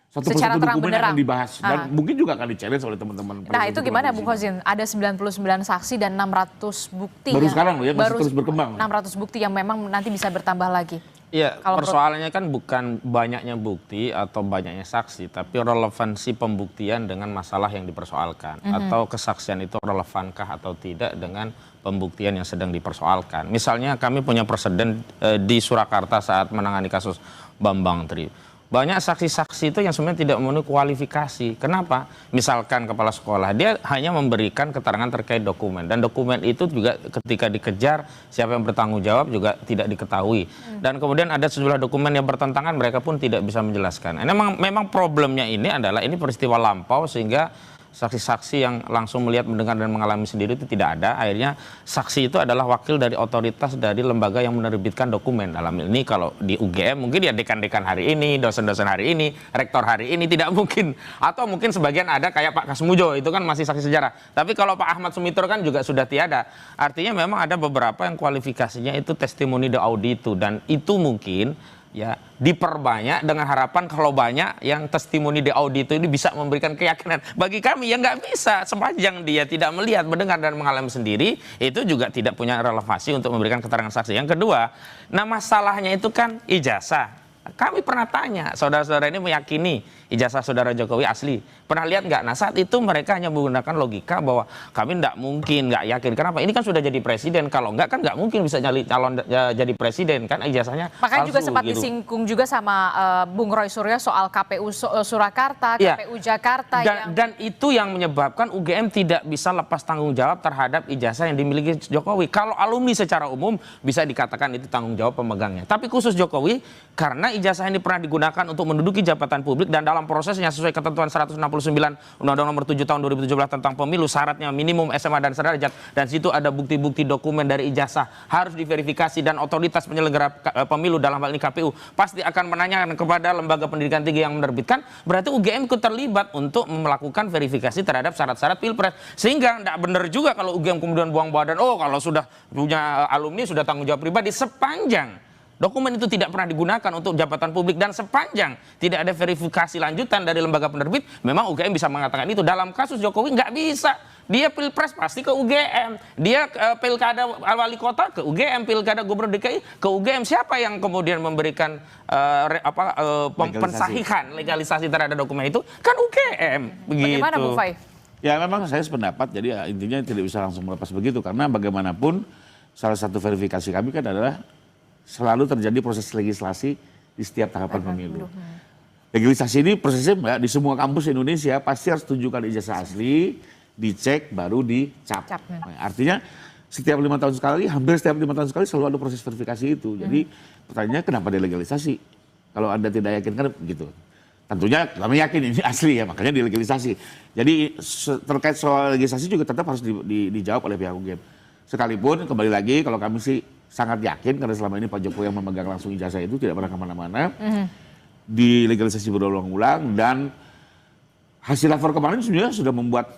Satu Secara persatu dokumen terang-benderang akan dibahas, dan mungkin juga akan di-challenge oleh teman-teman. Nah itu gimana Bung Kozin? Ada 99 saksi dan 600 bukti. Baru sekarang loh ya, masih terus berkembang. 600 bukti yang memang nanti bisa bertambah lagi. Iya, persoalannya kan bukan banyaknya bukti atau banyaknya saksi, tapi relevansi pembuktian dengan masalah yang dipersoalkan. Atau kesaksian itu relevankah atau tidak dengan pembuktian yang sedang dipersoalkan. Misalnya kami punya presiden di Surakarta saat menangani kasus Bambang Tri. Banyak saksi-saksi itu yang sebenarnya tidak memenuhi kualifikasi. Kenapa? Misalkan kepala sekolah, dia hanya memberikan keterangan terkait dokumen. Dan dokumen itu juga ketika dikejar, siapa yang bertanggung jawab juga tidak diketahui. Dan kemudian ada sejumlah dokumen yang bertentangan, mereka pun tidak bisa menjelaskan. Memang problemnya ini adalah ini peristiwa lampau sehingga saksi-saksi yang langsung melihat, mendengar, dan mengalami sendiri itu tidak ada. Akhirnya saksi itu adalah wakil dari otoritas dari lembaga yang menerbitkan dokumen. Dalam ini kalau di UGM mungkin ya dekan-dekan hari ini, dosen-dosen hari ini, rektor hari ini, tidak mungkin. Atau mungkin sebagian ada kayak Pak Kasmujo, itu kan masih saksi sejarah. Tapi kalau Pak Ahmad Sumitro kan juga sudah tiada. Artinya memang ada beberapa yang kualifikasinya itu testimoni de audito, dan itu mungkin ya diperbanyak dengan harapan kalau banyak yang testimoni de audito ini bisa memberikan keyakinan. Bagi kami ya nggak bisa, sepanjang dia tidak melihat, mendengar, dan mengalami sendiri, itu juga tidak punya relevansi untuk memberikan keterangan saksi. Yang kedua, nah masalahnya itu kan ijazah. Kami pernah tanya, saudara-saudara ini meyakini ijazah saudara Jokowi asli. Pernah lihat nggak? Nah saat itu mereka hanya menggunakan logika bahwa kami nggak mungkin, nggak yakin. Kenapa? Ini kan sudah jadi presiden. Kalau nggak kan nggak mungkin bisa calon jadi presiden. Kan ijazahnya makanya palsu, juga sempat gitu. Disinggung juga sama Bung Roy Suryo soal KPU Surakarta, KPU Jakarta. Dan itu yang menyebabkan UGM tidak bisa lepas tanggung jawab terhadap ijazah yang dimiliki Jokowi. Kalau alumni secara umum bisa dikatakan itu tanggung jawab pemegangnya. Tapi khusus Jokowi, karena ijazah ini pernah digunakan untuk menduduki jabatan publik dan dalam prosesnya sesuai ketentuan 169 Undang-Undang Nomor 7 Tahun 2017 tentang pemilu, syaratnya minimum SMA dan sederajat, dan situ ada bukti-bukti dokumen dari ijazah harus diverifikasi, dan otoritas penyelenggara pemilu dalam hal ini KPU pasti akan menanyakan kepada lembaga pendidikan tinggi yang menerbitkan. Berarti UGM ikut terlibat untuk melakukan verifikasi terhadap syarat-syarat pilpres, sehingga tidak benar juga kalau UGM kemudian buang badan, oh kalau sudah punya alumni sudah tanggung jawab pribadi, sepanjang dokumen itu tidak pernah digunakan untuk jabatan publik dan sepanjang tidak ada verifikasi lanjutan dari lembaga penerbit, memang UGM bisa mengatakan itu. Dalam kasus Jokowi nggak bisa. Dia pilpres pasti ke UGM, dia pilkada wali kota ke UGM, pilkada gubernur DKI ke UGM. Siapa yang kemudian memberikan pensahihan legalisasi terhadap dokumen itu? Kan UGM. Begitu. Bagaimana Bu Fai? Ya memang saya sependapat, jadi ya, intinya tidak bisa langsung melepas begitu, karena bagaimanapun salah satu verifikasi kami kan adalah selalu terjadi proses legislasi di setiap tahapan pemilu. Legislasi ini prosesnya Mbak, di semua kampus Indonesia pasti harus tunjukkan ijazah asli, dicek, baru dicap. Nah, artinya setiap 5 tahun sekali, hampir setiap 5 tahun sekali selalu ada proses verifikasi itu. Jadi pertanyaannya kenapa dilegalisasi? Kalau Anda tidak yakin kan begitu. Tentunya kami yakin ini asli ya, makanya dilegalisasi. Jadi terkait soal legislasi juga tetap harus dijawab oleh pihak UGM. Sekalipun kembali lagi kalau kami sih sangat yakin karena selama ini Pak Jokowi yang memegang langsung ijazah itu tidak pernah kemana-mana, dilegalisasi berulang-ulang, dan hasil lapor kemarin sebenarnya sudah membuat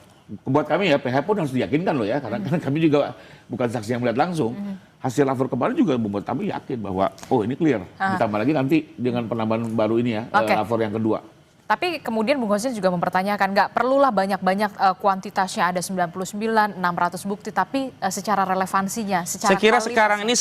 kami ya, PH pun harus diyakinkan loh ya, karena kami juga bukan saksi yang melihat langsung. Hasil lapor kemarin juga membuat kami yakin bahwa oh ini clear. Ditambah lagi nanti dengan penambahan baru ini ya, lapor yang kedua. Tapi kemudian Bung Kozin juga mempertanyakan, nggak perlulah banyak-banyak kuantitasnya, ada 99, 600 bukti, tapi secara relevansinya, secara saya kira sekarang ini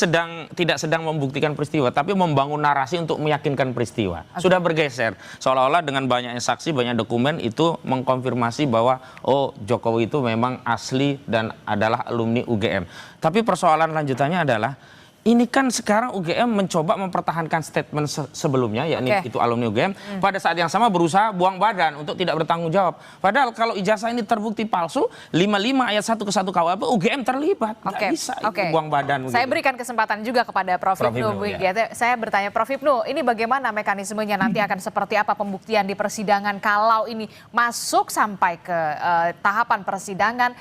tidak sedang membuktikan peristiwa, tapi membangun narasi untuk meyakinkan peristiwa. Sudah bergeser, seolah-olah dengan banyaknya saksi, banyak dokumen itu mengkonfirmasi bahwa oh Jokowi itu memang asli dan adalah alumni UGM. Tapi persoalan lanjutannya adalah, ini kan sekarang UGM mencoba mempertahankan statement sebelumnya, yakni itu alumni UGM, pada saat yang sama berusaha buang badan untuk tidak bertanggung jawab. Padahal kalau ijazah ini terbukti palsu, 55 ayat 1 ke 1 KUHP, UGM terlibat. Nggak bisa buang badan. Saya berikan kesempatan juga kepada Prof. Hipnu. Ya. Saya bertanya, Prof. Hipnu, ini bagaimana mekanismenya nanti akan seperti apa pembuktian di persidangan kalau ini masuk sampai ke tahapan persidangan?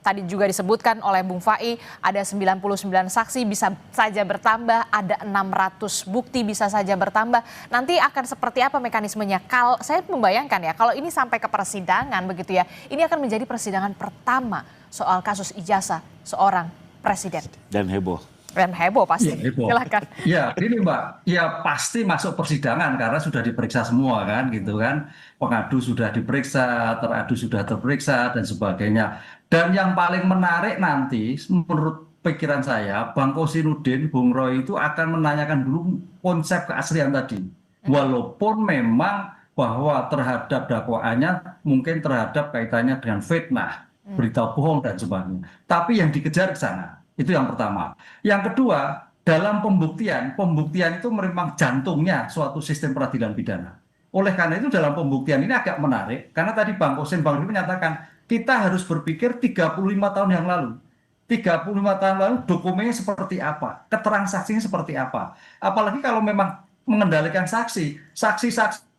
tadi juga disebutkan oleh Bung Fai, ada 99 saksi bisa saja bertambah, ada 600 bukti bisa saja bertambah. Nanti akan seperti apa mekanismenya? Kalau saya membayangkan ya, kalau ini sampai ke persidangan begitu ya, ini akan menjadi persidangan pertama soal kasus ijazah seorang presiden. Dan heboh. Dan heboh pasti. Ya, heboh. Silakan. Ya, ini Mbak, ya pasti masuk persidangan karena sudah diperiksa semua kan, gitu kan. Pengadu sudah diperiksa, teradu sudah terperiksa dan sebagainya. Dan yang paling menarik nanti, menurut pikiran saya, Bang Kosinudin, Bung Roy itu akan menanyakan dulu konsep keaslian tadi. Walaupun memang bahwa terhadap dakwaannya mungkin terhadap kaitannya dengan fitnah, berita bohong dan sebagainya. Tapi yang dikejar ke sana. Itu yang pertama. Yang kedua, dalam pembuktian itu memang jantungnya suatu sistem peradilan pidana. Oleh karena itu dalam pembuktian ini agak menarik, karena tadi Bang Kosin, Bang Rudi menyatakan, kita harus berpikir 35 tahun yang lalu. 35 tahun lalu dokumennya seperti apa, keterangan saksinya seperti apa. Apalagi kalau memang mengendalikan saksi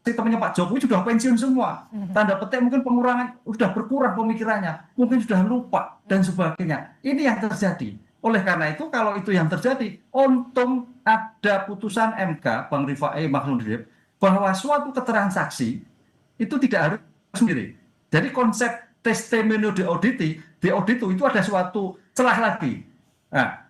temannya Pak Jokowi sudah pensiun semua. Tanda petik mungkin pengurangan, sudah berkurang pemikirannya, mungkin sudah lupa, dan sebagainya. Ini yang terjadi. Oleh karena itu, kalau itu yang terjadi, untung ada putusan MK, Bang Rifai Maknudib, bahwa suatu keterangan saksi itu tidak harus sendiri. Jadi konsep testimonio de audito itu ada suatu celah lagi. Nah,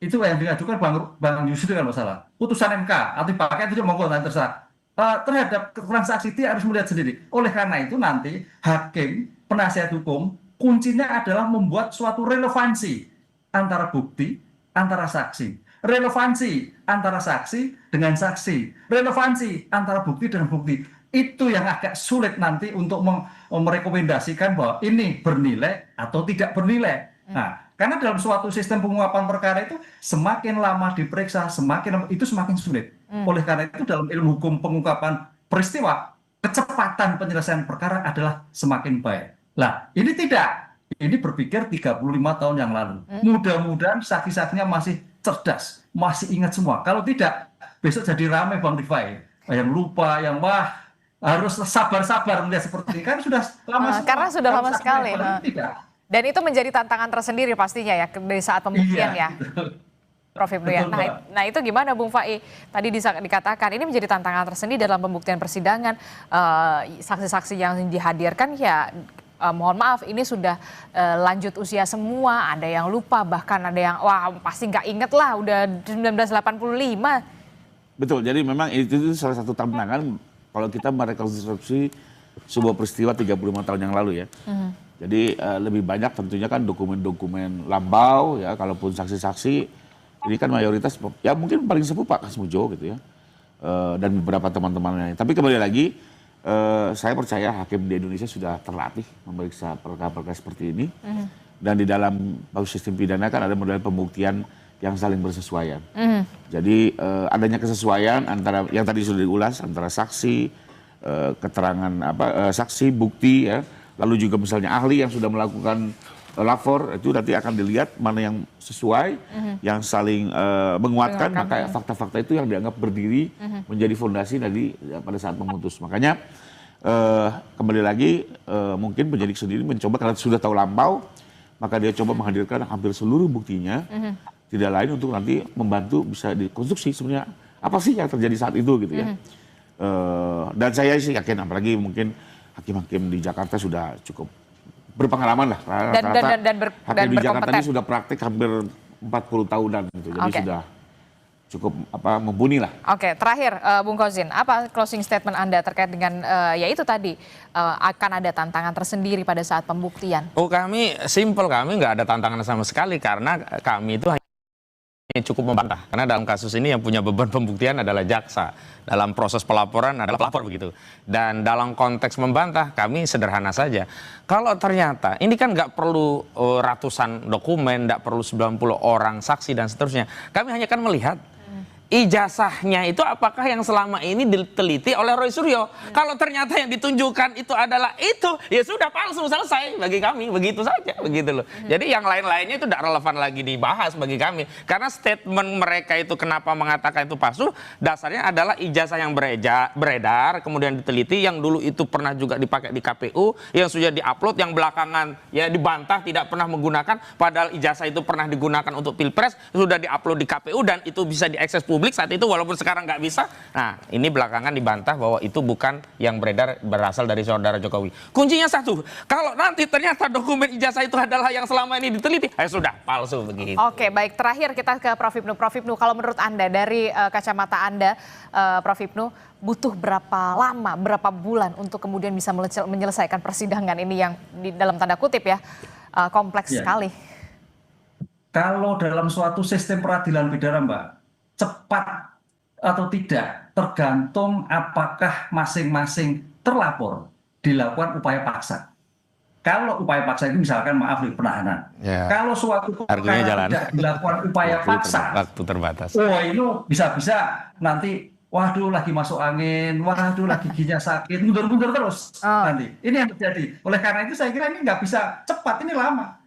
itu yang diajukan Bang Yusri kalau masalah. Putusan MK, atau pakai itu monggo nanti terserah. Terhadap keterangan saksi dia harus melihat sendiri. Oleh karena itu nanti hakim, penasihat hukum, kuncinya adalah membuat suatu relevansi antara bukti, antara saksi. Relevansi antara saksi dengan saksi. Relevansi antara bukti dengan bukti. Itu yang agak sulit nanti untuk merekomendasikan bahwa ini bernilai atau tidak bernilai. Nah, karena dalam suatu sistem pengungkapan perkara itu semakin lama diperiksa, semakin sulit. Oleh karena itu dalam ilmu hukum pengungkapan peristiwa, kecepatan penyelesaian perkara adalah semakin baik. Lah, ini tidak. Ini berpikir 35 tahun yang lalu. Mudah-mudahan saksi-saksinya masih cerdas, masih ingat semua. Kalau tidak, besok jadi ramai Bang Rifai. Yang lupa, yang harus sabar-sabar melihat seperti ini. Kan sudah lama karena sudah lama sekali. Tidak. Dan itu menjadi tantangan tersendiri pastinya ya di saat pembuktian ya. Prof. Ibnu ya. Nah itu gimana Bung Fai? Tadi dikatakan ini menjadi tantangan tersendiri dalam pembuktian persidangan. Saksi-saksi yang dihadirkan ya mohon maaf ini sudah lanjut usia semua. Ada yang lupa, bahkan ada yang wah pasti nggak inget lah udah 1985. Betul, jadi memang itu salah satu tantangan kalau kita merekonstruksi sebuah peristiwa 35 tahun yang lalu ya. Jadi lebih banyak tentunya kan dokumen-dokumen lampau ya, kalaupun saksi-saksi ini kan mayoritas ya mungkin paling sepuh Pak Kasmujo gitu ya, dan beberapa teman-temannya. Tapi kembali lagi saya percaya hakim di Indonesia sudah terlatih memeriksa perkara-perkara seperti ini, dan di dalam sistem pidana kan ada model pembuktian yang saling bersesuaian. Jadi adanya kesesuaian antara yang tadi sudah diulas antara saksi, keterangan saksi, bukti ya. Lalu juga misalnya ahli yang sudah melakukan lapor itu nanti akan dilihat mana yang sesuai, yang saling menguatkan, maka fakta-fakta itu yang dianggap berdiri menjadi fondasi dari pada saat memutus. Makanya kembali lagi mungkin penyidik sendiri mencoba karena sudah tahu lampau, maka dia coba menghadirkan hampir seluruh buktinya, tidak lain untuk nanti membantu bisa dikonstruksi sebenarnya apa sih yang terjadi saat itu gitu ya. Dan saya sih yakin apalagi mungkin hakim-hakim di Jakarta sudah cukup berpengalaman lah. Hakim di Jakarta ini sudah praktik hampir 40 tahunan gitu. Jadi sudah cukup mumpuni lah. Oke, terakhir Bung Kozin, apa closing statement Anda terkait dengan ya itu tadi akan ada tantangan tersendiri pada saat pembuktian? Oh, kami simple, kami nggak ada tantangan sama sekali karena kami itu hanya cukup membantah. Karena dalam kasus ini yang punya beban pembuktian adalah jaksa. Dalam proses pelaporan adalah pelapor begitu. Dan dalam konteks membantah kami sederhana saja. Kalau ternyata ini kan nggak perlu ratusan dokumen, nggak perlu 90 orang saksi dan seterusnya. Kami hanya kan melihat ijazahnya itu apakah yang selama ini diteliti oleh Roy Suryo. Kalau ternyata yang ditunjukkan itu adalah itu, ya sudah palsu, selesai bagi kami, begitu saja, begitu loh. Jadi yang lain-lainnya itu tidak relevan lagi dibahas bagi kami. Karena statement mereka itu kenapa mengatakan itu palsu, dasarnya adalah ijazah yang beredar, kemudian diteliti, yang dulu itu pernah juga dipakai di KPU, yang sudah diupload, yang belakangan ya dibantah tidak pernah menggunakan, padahal ijazah itu pernah digunakan untuk Pilpres, sudah diupload di KPU dan itu bisa diakses publik saat itu walaupun sekarang nggak bisa. Nah, ini belakangan dibantah bahwa itu bukan yang beredar berasal dari saudara Jokowi. Kuncinya satu, kalau nanti ternyata dokumen ijazah itu adalah yang selama ini diteliti, sudah palsu begitu. Oke, baik, terakhir kita ke Prof. Hipnu. Prof. Hipnu, kalau menurut Anda dari kacamata Anda, Prof. Hipnu, butuh berapa lama, berapa bulan untuk kemudian bisa menyelesaikan persidangan ini yang di dalam tanda kutip ya kompleks sekali? Kalau dalam suatu sistem peradilan pidana, Mbak, cepat atau tidak tergantung apakah masing-masing terlapor dilakukan upaya paksa. Kalau upaya paksa itu misalkan maaf di penahanan. Ya. Kalau suatu perkara tidak dilakukan upaya paksa, waktu terbatas. Oh, itu bisa-bisa nanti waduh lagi masuk angin, waduh lagi giginya sakit, mundur-mundur terus nanti. Ini yang terjadi. Oleh karena itu saya kira ini nggak bisa cepat, ini lama.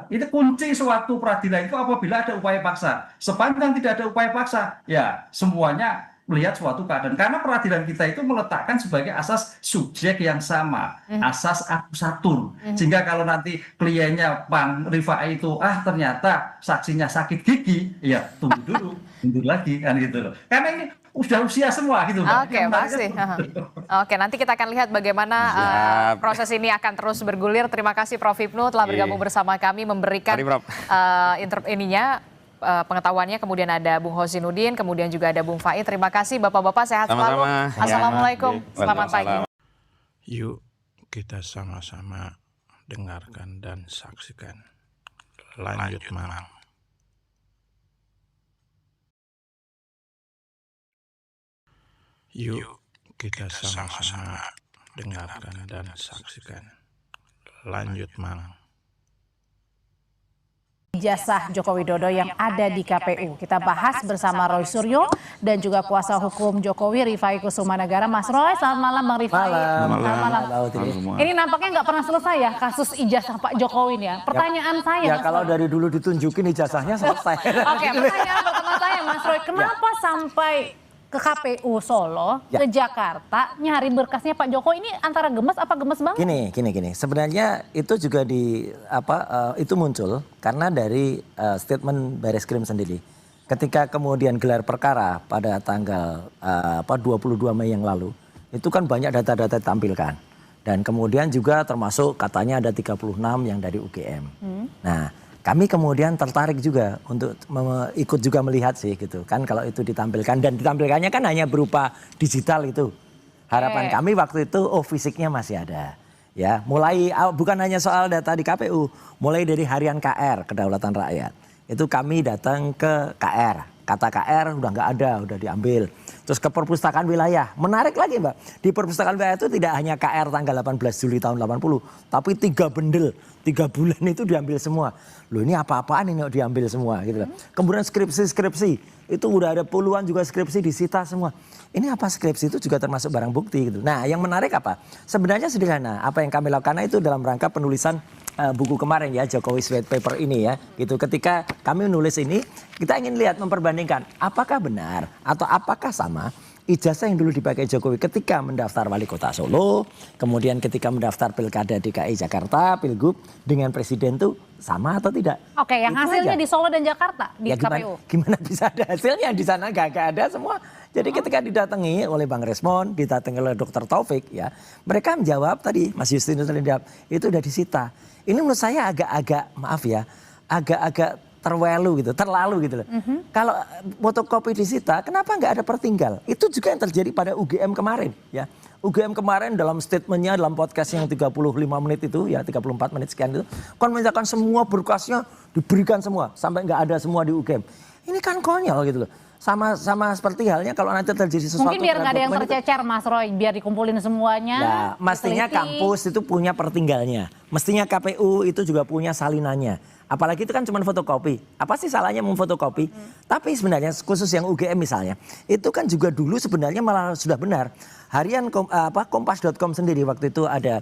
Itu kunci suatu peradilan itu apabila ada upaya paksa. Sepanjang tidak ada upaya paksa, ya semuanya melihat suatu keadaan. Karena peradilan kita itu meletakkan sebagai asas subjek yang sama, asas akusatur. Sehingga kalau nanti kliennya Bang Rifai itu, ternyata saksinya sakit gigi, ya tunggu dulu, mundur lagi kan gitu loh. Karena ini udah usia semua gitu. Oke, pasti. Oke, nanti kita akan lihat bagaimana proses ini akan terus bergulir. Terima kasih Prof. Hipnu telah bergabung bersama kami memberikan pengetahuannya. Kemudian ada Bung Hosinuddin, kemudian juga ada Bung Faiz. Terima kasih Bapak-bapak, sehat selalu. Assalamualaikum, selamat pagi. Yuk kita sama-sama dengarkan dan saksikan. Lanjut Mang. Yuk kita sama-sama dengarkan dan saksikan. Lanjut Mang. Ijazah Joko Widodo yang ada di KPU. Kita bahas bersama Roy Suryo dan juga kuasa hukum Jokowi, Rifai Kusumanegara. Mas Roy, selamat malam Bang Rifai. Selamat malam. Ini nampaknya nggak pernah selesai ya kasus ijazah Pak Jokowi ini ya. Pertanyaan saya. Ya kalau dari dulu ditunjukin ijazahnya selesai. Oke, pertanyaan pertama saya Mas Roy, kenapa sampai ke KPU Solo, ke Jakarta, nyari berkasnya Pak Jokowi ini antara gemes apa gemes banget? Gini. Sebenarnya itu juga itu muncul karena dari statement Bareskrim sendiri. Ketika kemudian gelar perkara pada tanggal 22 Mei yang lalu, itu kan banyak data-data ditampilkan. Dan kemudian juga termasuk katanya ada 36 yang dari UGM. Nah, kami kemudian tertarik juga untuk ikut juga melihat sih gitu kan, kalau itu ditampilkan, dan ditampilkannya kan hanya berupa digital itu. Harapan kami waktu itu fisiknya masih ada. Ya, mulai bukan hanya soal data di KPU, mulai dari harian KR, Kedaulatan Rakyat. Itu kami datang ke KR. Kata KR udah nggak ada, udah diambil. Terus ke perpustakaan wilayah. Menarik lagi Mbak, di perpustakaan wilayah itu tidak hanya KR tanggal 18 Juli tahun 80, tapi 3 bendel, 3 bulan itu diambil semua. Loh ini apa-apaan ini diambil semua gitu loh. Kemudian skripsi, itu udah ada puluhan juga skripsi disita semua. Ini apa skripsi itu juga termasuk barang bukti gitu. Nah yang menarik apa? Sebenarnya sederhana, apa yang kami lakukan itu dalam rangka penulisan buku kemarin ya, Jokowi White Paper ini ya, gitu. Ketika kami menulis ini, kita ingin lihat memperbandingkan apakah benar atau apakah sama ijazah yang dulu dipakai Jokowi ketika mendaftar wali kota Solo, kemudian ketika mendaftar pilkada DKI Jakarta, Pilgub dengan presiden tuh sama atau tidak? Oke, yang itu hasilnya aja. di Solo dan Jakarta di KPU. Gimana bisa ada hasilnya di sana gak ada semua. Jadi ketika didatangi oleh Bang Resmon, didatangi oleh Dr. Taufik ya, mereka menjawab tadi Mas Justinus menjawab itu udah disita. Ini menurut saya agak-agak maaf ya, agak-agak terlalu gitu loh. Kalau fotokopi disita, kenapa nggak ada pertinggal? Itu juga yang terjadi pada UGM kemarin ya. UGM kemarin dalam statementnya dalam podcast yang 35 menit itu ya, 34 menit sekian itu, kan menyatakan semua berkasnya diberikan semua sampai nggak ada semua di UGM. Ini kan konyol gitu loh. Sama seperti halnya kalau nanti terjadi sesuatu. Mungkin biar nggak ada yang tercecer Mas Roy, biar dikumpulin semuanya. Ya, mestinya diteliti. kampus itu punya pertinggalnya. Mestinya KPU itu juga punya salinannya. Apalagi itu kan cuma fotokopi. Apa sih salahnya memfotokopi? Tapi sebenarnya khusus yang UGM misalnya, itu kan juga dulu sebenarnya malah sudah benar. Harian kompas.com sendiri waktu itu ada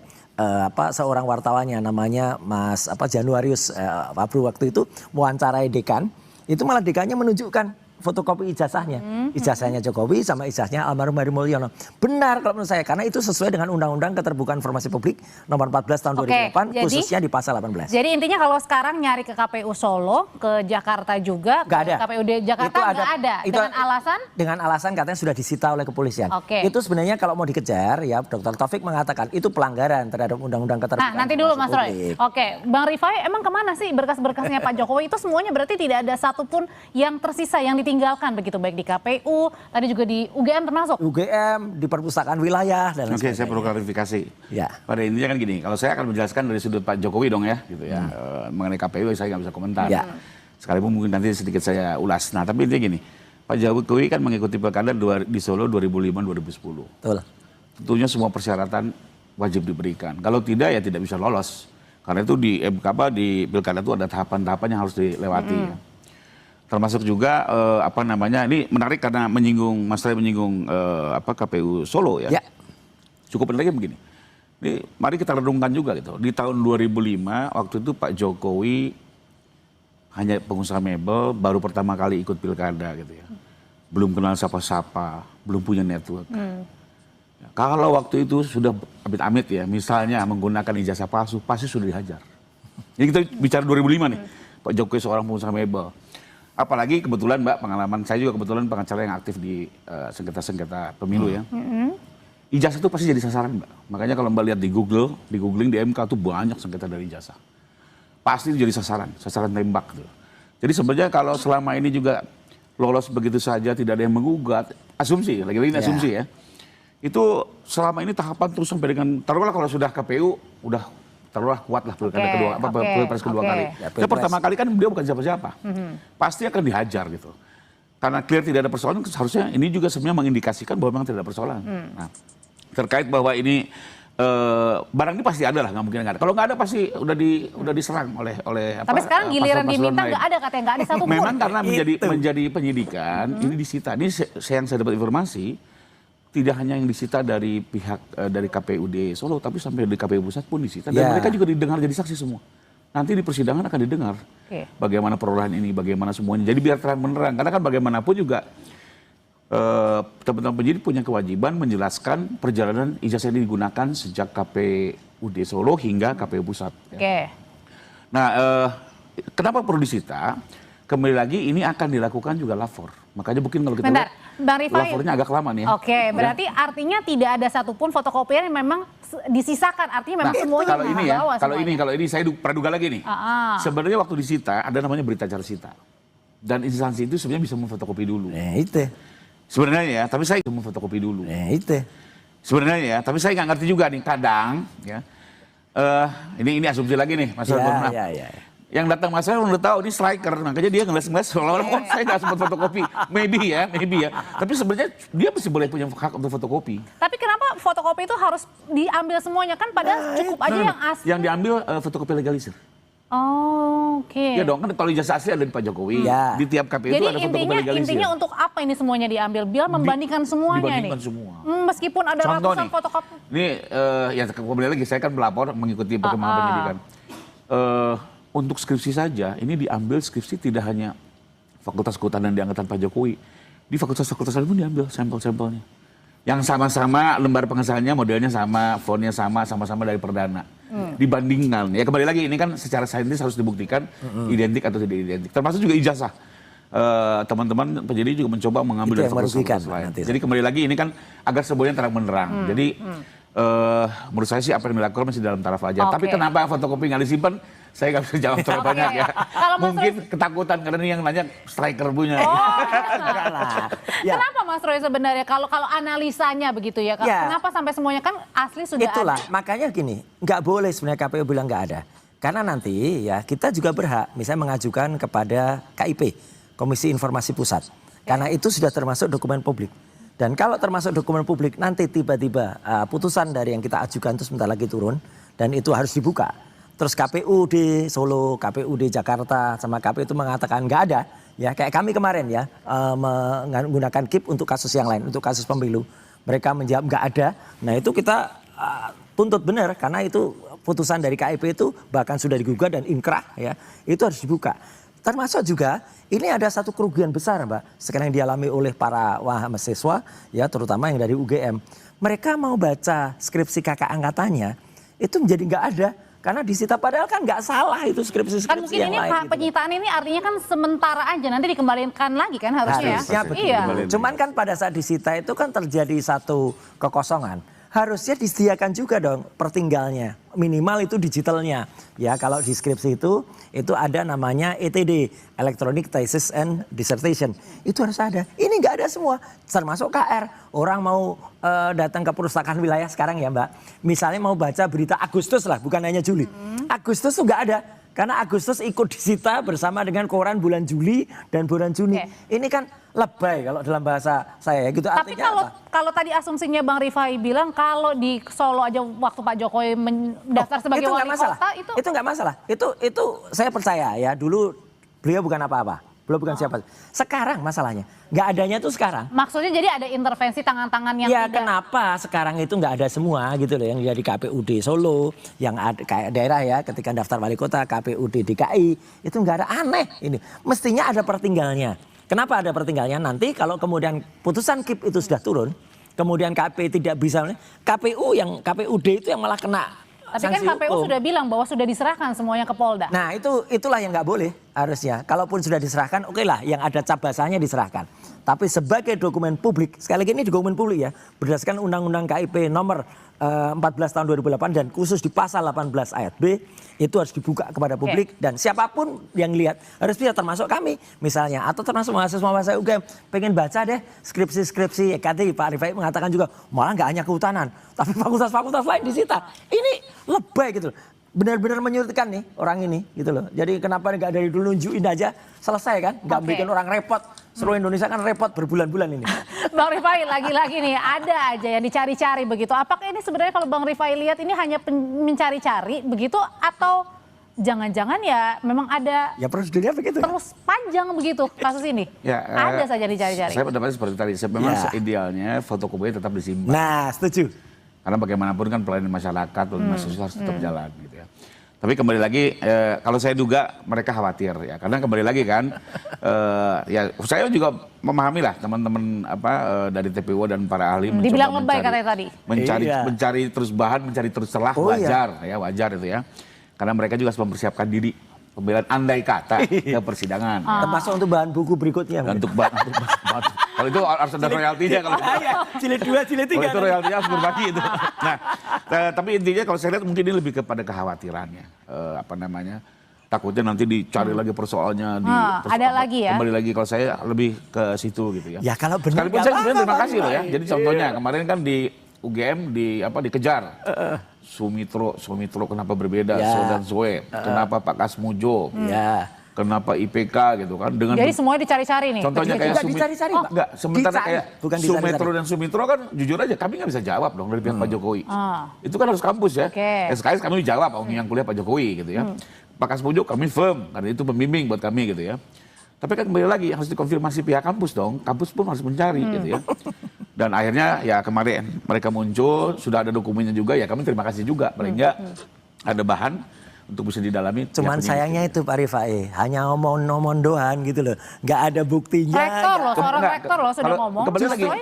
seorang wartawannya namanya Mas Januarius Fabru waktu itu mewawancarai dekan. Itu malah dekannya menunjukkan fotokopi ijazahnya. Ijazahnya Jokowi sama ijazahnya almarhum Heri Mulyono. Benar kalau menurut saya, karena itu sesuai dengan Undang-Undang Keterbukaan Informasi Publik nomor 14 tahun 2008, khususnya di pasal 18. Jadi intinya kalau sekarang nyari ke KPU Solo, ke Jakarta juga, Gak ada. KPUD Jakarta nggak ada. Itu Dengan alasan? Dengan alasan katanya sudah disita oleh kepolisian. Oke. Itu sebenarnya kalau mau dikejar, ya Dr. Taufik mengatakan itu pelanggaran terhadap Undang-Undang Keterbukaan Nah nanti dulu Mas Roy. Publik. Oke, Bang Rifai emang kemana sih berkas-berkasnya Pak Jokowi itu semuanya berarti tidak ada satupun yang tersisa, yang ditinggalkan begitu, baik di KPU, tadi juga di UGM termasuk? UGM, di perpustakaan wilayah dan lain sebagainya. Oke, saya perlu klarifikasi. Ya. Pada intinya kan gini, kalau saya akan menjelaskan dari sudut Pak Jokowi dong ya, gitu ya. Mengenai KPU saya nggak bisa komentar. Ya. Sekalipun mungkin nanti sedikit saya ulas. Nah, tapi intinya gini, Pak Jokowi kan mengikuti pilkada di Solo 2005-2010. Betul. Tentunya semua persyaratan wajib diberikan. Kalau tidak ya tidak bisa lolos. Karena itu di di pilkada itu ada tahapan-tahapan yang harus dilewati. Ya. Termasuk juga ini menarik karena Mas Ray menyinggung KPU Solo ya. Cukup lagi begini. Ini mari kita renungkan juga gitu. Di tahun 2005 waktu itu Pak Jokowi hanya pengusaha mebel, baru pertama kali ikut pilkada gitu ya. Belum kenal siapa-siapa, belum punya network. Ya, kalau waktu itu sudah amit-amit ya, misalnya menggunakan ijazah palsu, pasti sudah dihajar. Jadi kita bicara 2005 nih. Pak Jokowi seorang pengusaha mebel. Apalagi kebetulan Mbak, pengalaman saya juga kebetulan pengacara yang aktif di sengketa-sengketa pemilu ya. Ijazah itu pasti jadi sasaran Mbak. Makanya kalau Mbak lihat di googling di MK tuh banyak sengketa dari ijazah. Pasti jadi sasaran tembak gitu. Jadi sebenarnya kalau selama ini juga lolos begitu saja, tidak ada yang menggugat, asumsi, lagi-lagi asumsi ya. Itu selama ini tahapan terus sampai dengan, taruhlah kalau sudah KPU, udah taruhlah kuat lah pilpres kedua kali. Ya, pertama kali kan beliau bukan siapa-siapa. Pasti akan dihajar gitu. Karena clear tidak ada persoalan, seharusnya ini juga sebenarnya mengindikasikan bahwa memang tidak ada persoalan. Nah, terkait bahwa ini barang ini pasti ada lah, nggak mungkin nggak ada. Kalau nggak ada pasti udah diserang oleh Tapi sekarang giliran diminta nggak ada, katanya nggak ada satu pun. Memang karena menjadi penyidikan, ini disita. Ini yang saya dapat informasi, tidak hanya yang disita dari pihak dari KPUD Solo, tapi sampai di KPU Pusat pun disita. Dan mereka juga didengar jadi saksi semua. Nanti di persidangan akan didengar bagaimana perolehan ini, bagaimana semuanya. Jadi biar terang menerang. Karena kan bagaimanapun juga teman-teman penyidik punya kewajiban menjelaskan perjalanan ijazah ini digunakan sejak KPUD Solo hingga KPU Pusat. Ya. Nah, kenapa perlu disita? Kembali lagi ini akan dilakukan juga lapor. Makanya mungkin kalau kita lihat Bang Rifai, lapornya agak lama nih ya. Oke, berarti artinya tidak ada satupun fotokopian yang memang disisakan. Artinya memang semuanya kalau ini saya praduga lagi nih. Sebenarnya waktu disita ada namanya berita acara sita. Dan instansi itu sebenarnya bisa memfotokopi dulu. Itu. Sebenarnya ya, tapi saya memfotokopi dulu. Itu. Sebenarnya ya, tapi saya nggak ngerti juga nih kadang ya. Ini asumsi lagi nih, Mas Ronald. Yang datang Mas Ronald udah tahu ini striker, makanya dia ngeles-ngeles seolah-olah saya nggak sempat fotokopi. Maybe ya. Tapi sebenarnya dia masih boleh punya hak untuk fotokopi. Tapi kenapa fotokopi itu harus diambil semuanya, kan padahal cukup aja yang asli. Yang diambil fotokopi legalisir. Oke. Ya dong, kan kalau ijazah asli ada di Pak Jokowi. Di tiap KPU itu ada fotokopi legalisir. Jadi intinya untuk apa ini semuanya diambil? Biar membandingkan semuanya nih. Semua. Meskipun ada ratusan fotokopi. Ini ya kembali lagi, saya kan melapor mengikuti perkembangan penyidikan. Untuk skripsi saja, ini diambil skripsi tidak hanya Fakultas Kehutanan di angkatan Pak Jokowi. Di fakultas-fakultas lain pun diambil sampel-sampelnya. Yang sama-sama lembar pengesahannya modelnya sama, fontnya sama-sama dari perdana. Dibandingkan, ya kembali lagi ini kan secara saintis harus dibuktikan identik atau tidak identik. Termasuk juga ijazah. Teman-teman penyidik juga mencoba mengambil dari fakultas lain. Jadi kembali lagi ini kan agar semuanya terang menerang. Jadi menurut saya sih apa yang dilakukan masih dalam taraf wajar. Tapi kenapa fotokopi nggak disimpan? Saya nggak bisa jawab terlalu banyak ya. Mungkin ketakutan karena ini yang nanya striker punya. Kenapa Mas Roy sebenarnya kalau analisanya begitu ya? Kenapa sampai semuanya kan asli sudah Itulah, ada? makanya gini, nggak boleh sebenarnya KPU bilang nggak ada. Karena nanti ya kita juga berhak misalnya mengajukan kepada KIP, Komisi Informasi Pusat. Karena itu sudah termasuk dokumen publik. Dan kalau termasuk dokumen publik nanti tiba-tiba putusan dari yang kita ajukan itu sebentar lagi turun dan itu harus dibuka. Terus KPU di Solo, KPU di Jakarta sama KPU itu mengatakan nggak ada. Ya kayak kami kemarin ya menggunakan KIP untuk kasus yang lain, untuk kasus pemilu. Mereka menjawab nggak ada. Nah itu kita tuntut benar karena itu putusan dari KIP itu bahkan sudah digugat dan inkrah ya. Itu harus dibuka. Termasuk juga ini ada satu kerugian besar Mbak sekarang yang dialami oleh para mahasiswa ya terutama yang dari UGM. Mereka mau baca skripsi kakak angkatannya itu menjadi nggak ada karena disita padahal kan nggak salah itu skripsi kan mungkin yang ini lain. Gitu. Penyitaan ini artinya kan sementara aja nanti dikembalikan lagi kan harusnya ya. Iya. Cuman kan pada saat disita itu kan terjadi satu kekosongan. Harusnya disediakan juga dong pertinggalnya. Minimal itu digitalnya. Ya kalau di skripsi itu ada namanya ETD, Electronic Thesis and Dissertation. Itu harus ada. Ini nggak ada semua. Termasuk KR. Orang mau datang ke perpustakaan wilayah sekarang ya Mbak. Misalnya mau baca berita Agustus lah, bukan hanya Juli. Agustus tuh nggak ada. Karena Agustus ikut disita bersama dengan koran bulan Juli dan bulan Juni. Ini kan lebay kalau dalam bahasa saya gitu. Tapi kalau tadi asumsinya Bang Rifai bilang kalau di Solo aja waktu Pak Jokowi mendaftar sebagai wali kota itu nggak masalah. Itu saya percaya ya dulu beliau bukan apa-apa. Belum bukan siapa. Sekarang masalahnya nggak adanya tuh sekarang. Maksudnya jadi ada intervensi tangan-tangan yang ya kenapa sekarang itu nggak ada semua gitu loh yang dari KPUD Solo yang ada kayak daerah ya ketika daftar wali kota KPUD DKI itu nggak ada aneh ini mestinya ada pertinggalnya. Kenapa ada pertinggalnya nanti kalau kemudian putusan KIP itu sudah turun kemudian KP tidak bisa KPUD itu yang malah kena. Tapi kan KPU sudah bilang bahwa sudah diserahkan semuanya ke Polda. Nah itulah yang nggak boleh harusnya. Kalaupun sudah diserahkan oke lah yang ada cap basahnya diserahkan. Tapi sebagai dokumen publik, sekali lagi ini dokumen publik ya. Berdasarkan Undang-Undang KIP nomor 14 tahun 2008 dan khusus di pasal 18 ayat B itu harus dibuka kepada publik dan siapapun yang lihat harus bisa termasuk kami misalnya atau termasuk mahasiswa UGM pengen baca deh skripsi tadi Pak Rifai mengatakan juga malah nggak hanya kehutanan tapi fakultas-fakultas lain disita. Ini lebay gitu loh. Benar-benar menyulitkan nih orang ini gitu loh. Jadi kenapa nggak dari dulu nunjukin aja selesai kan? Nggak bikin orang repot. Seluruh Indonesia kan repot berbulan-bulan ini. Bang Rifai lagi-lagi nih ada aja yang dicari-cari begitu. Apakah ini sebenarnya kalau Bang Rifai lihat ini hanya mencari-cari begitu atau jangan-jangan ya memang ada ya prosedurnya begitu terus panjang begitu kasus ini ya, ada saja dicari-cari. Saya pendapatnya seperti tadi. Memang idealnya fotokopinya tetap disimpan. Nah setuju. Karena bagaimanapun kan pelayanan masyarakat dan mahasiswa harus tetap jalan gitu ya. Tapi kembali lagi kalau saya duga mereka khawatir ya karena kembali lagi kan ya saya juga memahami lah teman-teman dari TPU dan para ahli dibilang lebay katanya tadi mencari terus bahan mencari terus celah wajar itu ya karena mereka juga harus mempersiapkan diri pembelaan andai kata ke persidangan. Termasuk untuk bahan buku berikutnya. Untuk bahan kalau itu harus ada royaltinya kalau jilid 2, jilid 3. Kalau itu royaltinya harus berbagi itu. Nah, tapi intinya kalau saya lihat mungkin ini lebih kepada kekhawatirannya. Takutnya nanti dicari lagi persoalannya ada lagi ya. Kembali lagi kalau saya lebih ke situ gitu ya. Ya kalau benar. Sekalipun saya sebenarnya terima kasih loh ya. Jadi contohnya kemarin kan di UGM dikejar. Sumitro kenapa berbeda, dan Zoe, kenapa Pak Kasmujo, kenapa IPK gitu kan. Jadi semuanya dicari-cari nih. Contohnya kayak dicari-cari Pak. Enggak, sementara kayak Sumitro dan Sumitro kan jujur aja kami nggak bisa jawab dong dari pihak Pak Jokowi. Itu kan harus kampus ya. SKS kami jawab yang kuliah Pak Jokowi gitu ya. Pak Kasmujo kami firm karena itu pembimbing buat kami gitu ya. Tapi kan kembali lagi harus dikonfirmasi pihak kampus dong. Kampus pun harus mencari gitu ya. Dan akhirnya ya kemarin mereka muncul, sudah ada dokumennya juga ya kami terima kasih juga. Paling enggak ada bahan untuk bisa didalami. Cuman sayangnya itu Pak Rifai, hanya ngomong-ngomong doang gitu loh. Nggak ada buktinya. Rektor loh, seorang rektor loh sudah ngomong.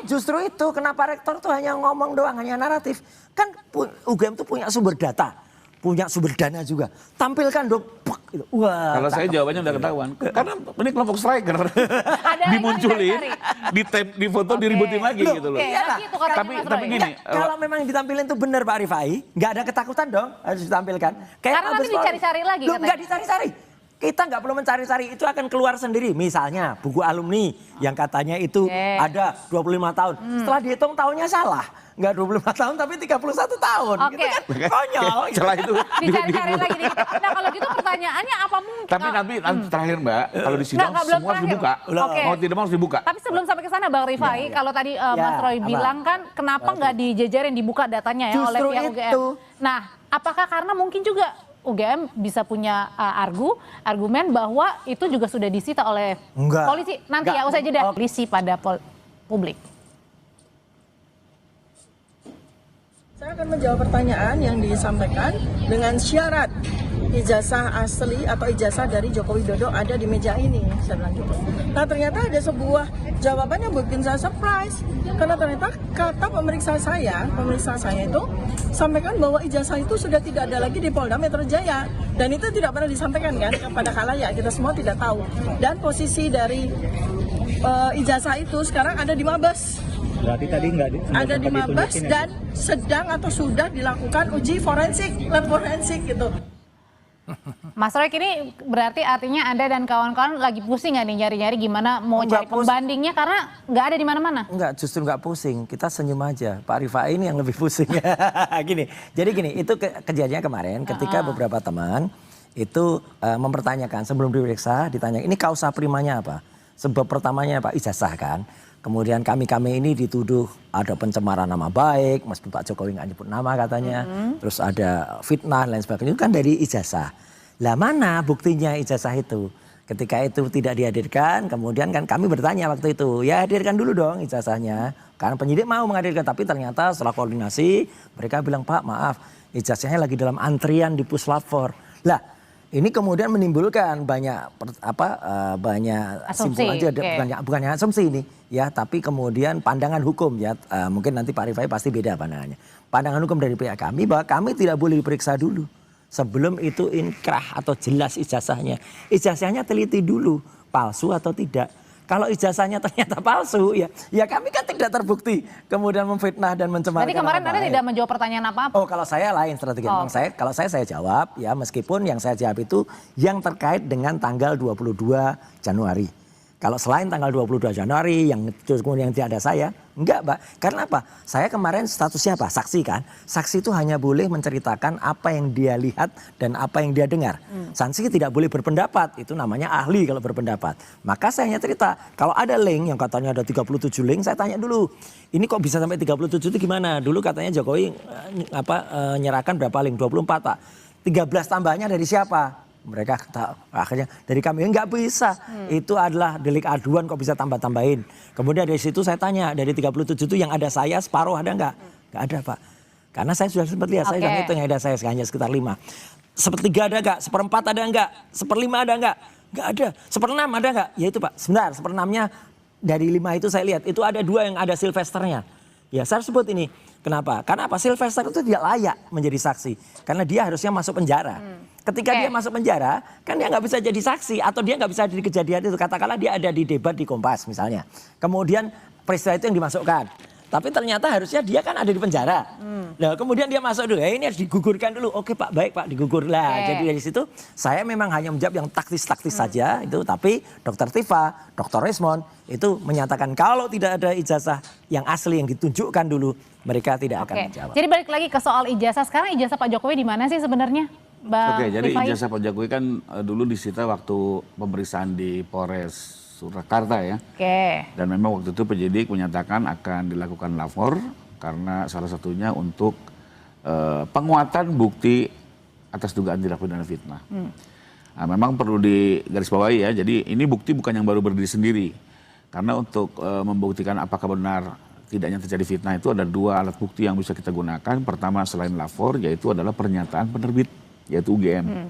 Justru itu kenapa rektor tuh hanya ngomong doang, hanya naratif. Kan UGM tuh punya sumber data. Punya sumber dana juga. Tampilkan dong. Gitu. Wah. Kalau saya jawabannya udah ketahuan. Karena ini kelompok striker. Dimunculin, di foto diributin lagi gitu loh. Tapi gini. Kalau memang ditampilin itu benar Pak Rifai, nggak ada ketakutan dong harus ditampilkan. Karena nanti dicari-cari lagi. Nggak dicari-cari. Kita nggak perlu mencari-cari, itu akan keluar sendiri. Misalnya buku alumni yang katanya itu ada 25 tahun. Setelah dihitung tahunnya salah. Nggak 25 tahun tapi 31 tahun. Gitu kan konyol. Setelah itu dicari-cari lagi nih. Nah kalau gitu pertanyaannya apa mungkin? Tapi nanti terakhir Mbak, kalau di sidang semua harus dibuka. Mau tidak mau harus dibuka. Tapi sebelum sampai ke sana Bang Rifai, kalau tadi Mas Roy bilang kan kenapa nggak dijejerin dibuka datanya ya oleh pihak UGM. Nah, apakah karena mungkin juga UGM bisa punya argumen bahwa itu juga sudah disita oleh polisi nanti ya usai jeda polisi pada publik. Saya akan menjawab pertanyaan yang disampaikan dengan syarat ijazah asli atau ijazah dari Joko Widodo ada di meja ini. Saya bilang gitu. Nah ternyata ada sebuah jawaban yang bikin saya surprise. Karena ternyata kata pemeriksa saya itu sampaikan bahwa ijazah itu sudah tidak ada lagi di Polda Metro Jaya. Dan itu tidak pernah disampaikan kan kepada khalayak, kita semua tidak tahu. Dan posisi dari ijazah itu sekarang ada di Mabes. Berarti tadi ada di Mabes dan sedang atau sudah dilakukan uji forensik, lab forensik gitu. Mas Roy, ini berarti artinya Anda dan kawan-kawan lagi pusing nggak nih nyari-nyari gimana mau cari pembandingnya karena nggak ada di mana-mana? Enggak, justru nggak pusing. Kita senyum aja. Pak Rifai ini yang lebih pusing. Jadi gini, itu kejadiannya kemarin ketika beberapa teman itu mempertanyakan sebelum diperiksa, ditanya ini kausa primanya apa? Sebab pertamanya Pak ijazah kan. Kemudian kami ini dituduh ada pencemaran nama baik, meskipun Pak Jokowi nggak nyebut nama katanya. Terus ada fitnah dan lain sebagainya, itu kan dari ijazah. Lah mana buktinya ijazah itu? Ketika itu tidak dihadirkan, kemudian kan kami bertanya waktu itu, ya hadirkan dulu dong ijazahnya. Karena penyidik mau menghadirkan, tapi ternyata setelah koordinasi mereka bilang, Pak maaf ijazahnya lagi dalam antrian di Puslapfor. Lah ini kemudian menimbulkan banyak asumsi, simpul aja, bukan hanya asumsi ini ya, tapi kemudian pandangan hukum ya, mungkin nanti Pak Rifai pasti beda pandangannya. Pandangan hukum dari pihak kami bahwa kami tidak boleh diperiksa dulu sebelum itu inkrah atau jelas ijazahnya. Ijazahnya teliti dulu palsu atau tidak. Kalau ijazahnya ternyata palsu ya kami kan tidak terbukti kemudian memfitnah dan mencemarkan. Jadi kemarin Anda tidak menjawab pertanyaan apa-apa? Oh kalau saya lain strategi. Kalau saya jawab ya, meskipun yang saya jawab itu yang terkait dengan tanggal 22 Januari. Kalau selain tanggal 22 Januari yang kemudian tidak ada saya, enggak Pak. Karena apa? Saya kemarin statusnya apa? Saksi kan. Saksi itu hanya boleh menceritakan apa yang dia lihat dan apa yang dia dengar. Saksi tidak boleh berpendapat, itu namanya ahli kalau berpendapat. Maka saya hanya cerita, kalau ada link yang katanya ada 37 link, saya tanya dulu. Ini kok bisa sampai 37 itu gimana? Dulu katanya Jokowi nyerahkan berapa link? 24 Pak. 13 tambahnya dari siapa? Mereka akhirnya dari kami nggak bisa. Itu adalah delik aduan kok bisa tambah-tambahin. Kemudian dari situ saya tanya, dari 37 itu yang ada saya separuh ada nggak? Nggak ada Pak. Karena saya sudah sempat lihat, saya sudah hitung yang ada saya hanya sekitar 5. Sepertiga ada nggak? Seperempat ada nggak? Seperlima ada nggak? Nggak ada. Seperenam ada nggak? Ya itu Pak. Sebentar, seperenamnya dari 5 itu saya lihat. Itu ada 2 yang ada Sylvesternya. Ya saya sebut ini. Kenapa? Karena apa? Sylvester itu tidak layak menjadi saksi. Karena dia harusnya masuk penjara. Ketika dia masuk penjara, kan dia nggak bisa jadi saksi. Atau dia nggak bisa jadi kejadian itu. Katakanlah dia ada di debat di Kompas misalnya. Kemudian peristiwa itu yang dimasukkan. Tapi ternyata harusnya dia kan ada di penjara. Nah kemudian dia masuk dulu. Ini harus digugurkan dulu. Oke Pak, baik Pak, digugur lah. Jadi dari situ saya memang hanya menjawab yang taktis-taktis saja. Itu. Tapi Dr. Tifa, Dr. Resmond itu menyatakan kalau tidak ada ijazah yang asli yang ditunjukkan dulu, mereka tidak akan menjawab. Jadi balik lagi ke soal ijazah. Sekarang ijazah Pak Jokowi di mana sih sebenarnya? Jadi ijazah Pak Jokowi kan dulu disita waktu pemeriksaan di Polres Surakarta ya. Dan memang waktu itu penyidik menyatakan akan dilakukan lapor karena salah satunya untuk penguatan bukti atas dugaan tindak pidana fitnah. Nah, memang perlu digarisbawahi ya. Jadi ini bukti bukan yang baru berdiri sendiri. Karena untuk membuktikan apakah benar tidaknya terjadi fitnah itu ada 2 alat bukti yang bisa kita gunakan. Pertama selain lapor yaitu adalah pernyataan penerbit yaitu UGM.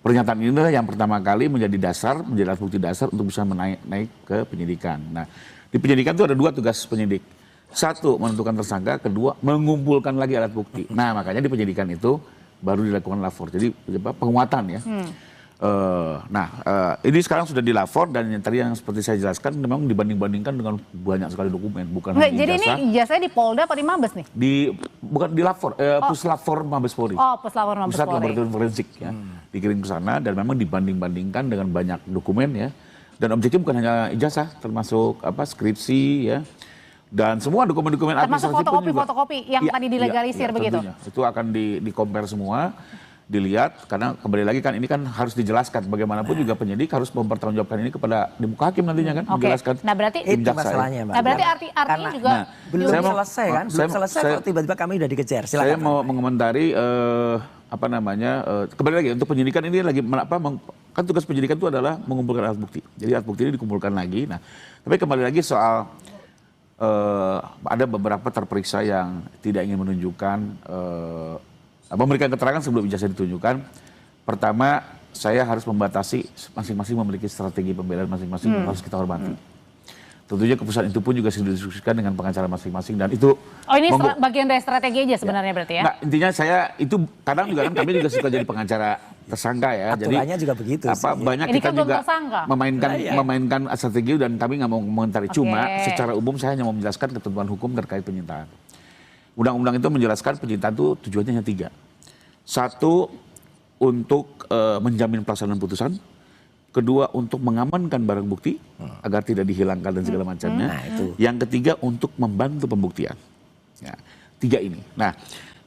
Pernyataan ini adalah yang pertama kali menjadi alat bukti dasar untuk bisa naik ke penyidikan. Nah, di penyidikan itu ada 2 tugas penyidik. 1, menentukan tersangka, 2, mengumpulkan lagi alat bukti. Nah, makanya di penyidikan itu baru dilakukan lapor. Jadi penguatan ya. Ini sekarang sudah dilapor dan yang tadi yang seperti saya jelaskan memang dibanding-bandingkan dengan banyak sekali dokumen, bukan hanya Jadi ijazah. ini ijazahnya di Polda apa di Mabes nih? Bukan dilapor, Puslapor Mabes Polri. Oh, Puslapor Mabes Pusat Polri. Laboratorium Forensik ya, dikirim ke sana dan memang dibanding-bandingkan dengan banyak dokumen ya. Dan objeknya bukan hanya ijazah, termasuk skripsi ya. Dan semua dokumen-dokumen Termasuk administrasi pun juga. fotokopi yang tadi dilegalisir begitu? Tentunya. Itu akan di-compare semua, dilihat, karena kembali lagi kan ini kan harus dijelaskan. Bagaimanapun juga penyidik harus mempertanggungjawabkan ini kepada di muka hakim nantinya kan. Menjelaskan. Nah berarti itu masalahnya, Mbak. Nah berarti artinya juga belum selesai kan? Belum selesai kok tiba-tiba kami udah dikejar. Silakan. Saya mau mengomentari kembali lagi untuk penyidikan ini lagi kan tugas penyidikan itu adalah mengumpulkan alat bukti. Jadi alat bukti ini dikumpulkan lagi. Nah, tapi kembali lagi soal ada beberapa terperiksa yang tidak ingin menunjukkan memberikan keterangan sebelum ijazah ditunjukkan. Pertama, saya harus membatasi masing-masing memiliki strategi pembelaan masing-masing yang harus kita hormati. Tentunya keputusan itu pun juga sudah didiskusikan dengan pengacara masing-masing dan itu. Oh ini bagian dari strategi aja sebenarnya berarti ya? Nah, intinya saya itu kadang juga kan kami juga suka jadi pengacara tersangka ya. Aturannya juga begitu. Banyak ini kita kan juga memainkan strategi dan kami nggak mau mengomentari. Cuma secara umum saya hanya mau menjelaskan ketentuan hukum terkait penyitaan. Undang-undang itu menjelaskan penyitaan itu tujuannya hanya 3. 1, untuk menjamin pelaksanaan putusan. 2, untuk mengamankan barang bukti agar tidak dihilangkan dan segala macamnya. Yang ketiga, untuk membantu pembuktian. Ya, 3 ini. Nah,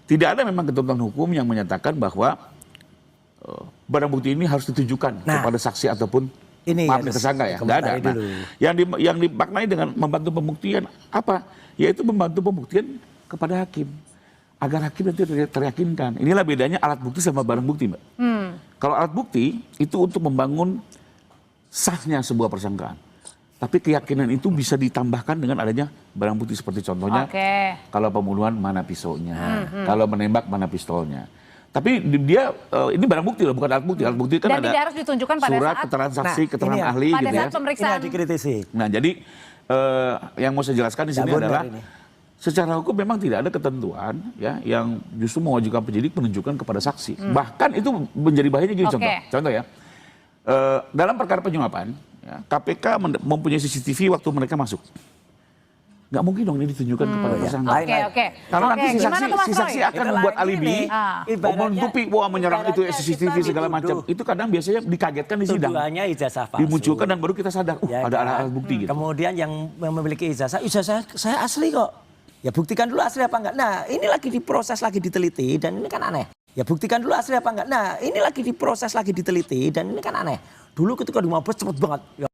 tidak ada memang ketentuan hukum yang menyatakan bahwa barang bukti ini harus ditujukan kepada saksi ataupun tersangka ya. Tidak ada. Nah, yang dimaknai dengan membantu pembuktian apa? Yaitu membantu pembuktian kepada hakim agar hakim nanti teryakinkan. Inilah bedanya alat bukti sama barang bukti, Mbak. Kalau alat bukti itu untuk membangun sahnya sebuah persangkaan. Tapi keyakinan itu bisa ditambahkan dengan adanya barang bukti seperti contohnya kalau pembunuhan mana pisaunya, kalau menembak mana pistolnya. Tapi dia ini barang bukti loh, bukan alat bukti. Alat bukti kan dan ada tidak harus ditunjukkan pada surat, saat keterangan saksi, keterangan ahli pada gitu saat ya. pemeriksaan. Ini dikritisi. Nah, jadi yang mau saya jelaskan di sini adalah secara hukum memang tidak ada ketentuan ya yang justru mewajibkan penyidik menunjukkan kepada saksi. Bahkan itu menjadi bahayanya gini contoh ya. Dalam perkara penyuapan, ya, KPK mempunyai CCTV waktu mereka masuk. Nggak mungkin dong ini ditunjukkan kepada tersangka. Karena nanti si saksi akan membuat alibi, menutupi menyerang itu CCTV segala macam. Itu kadang biasanya dikagetkan di sidang. Tujuannya ijazah palsu. Dimunculkan dan baru kita sadar, ada alat bukti gitu. Kemudian yang memiliki ijazah saya asli kok. Ya buktikan dulu asli apa enggak. Nah ini lagi diproses, lagi diteliti dan ini kan aneh. Ya buktikan dulu asli apa enggak. Nah ini lagi diproses, lagi diteliti dan ini kan aneh. Dulu ketika di Mabes cepet banget. Ya,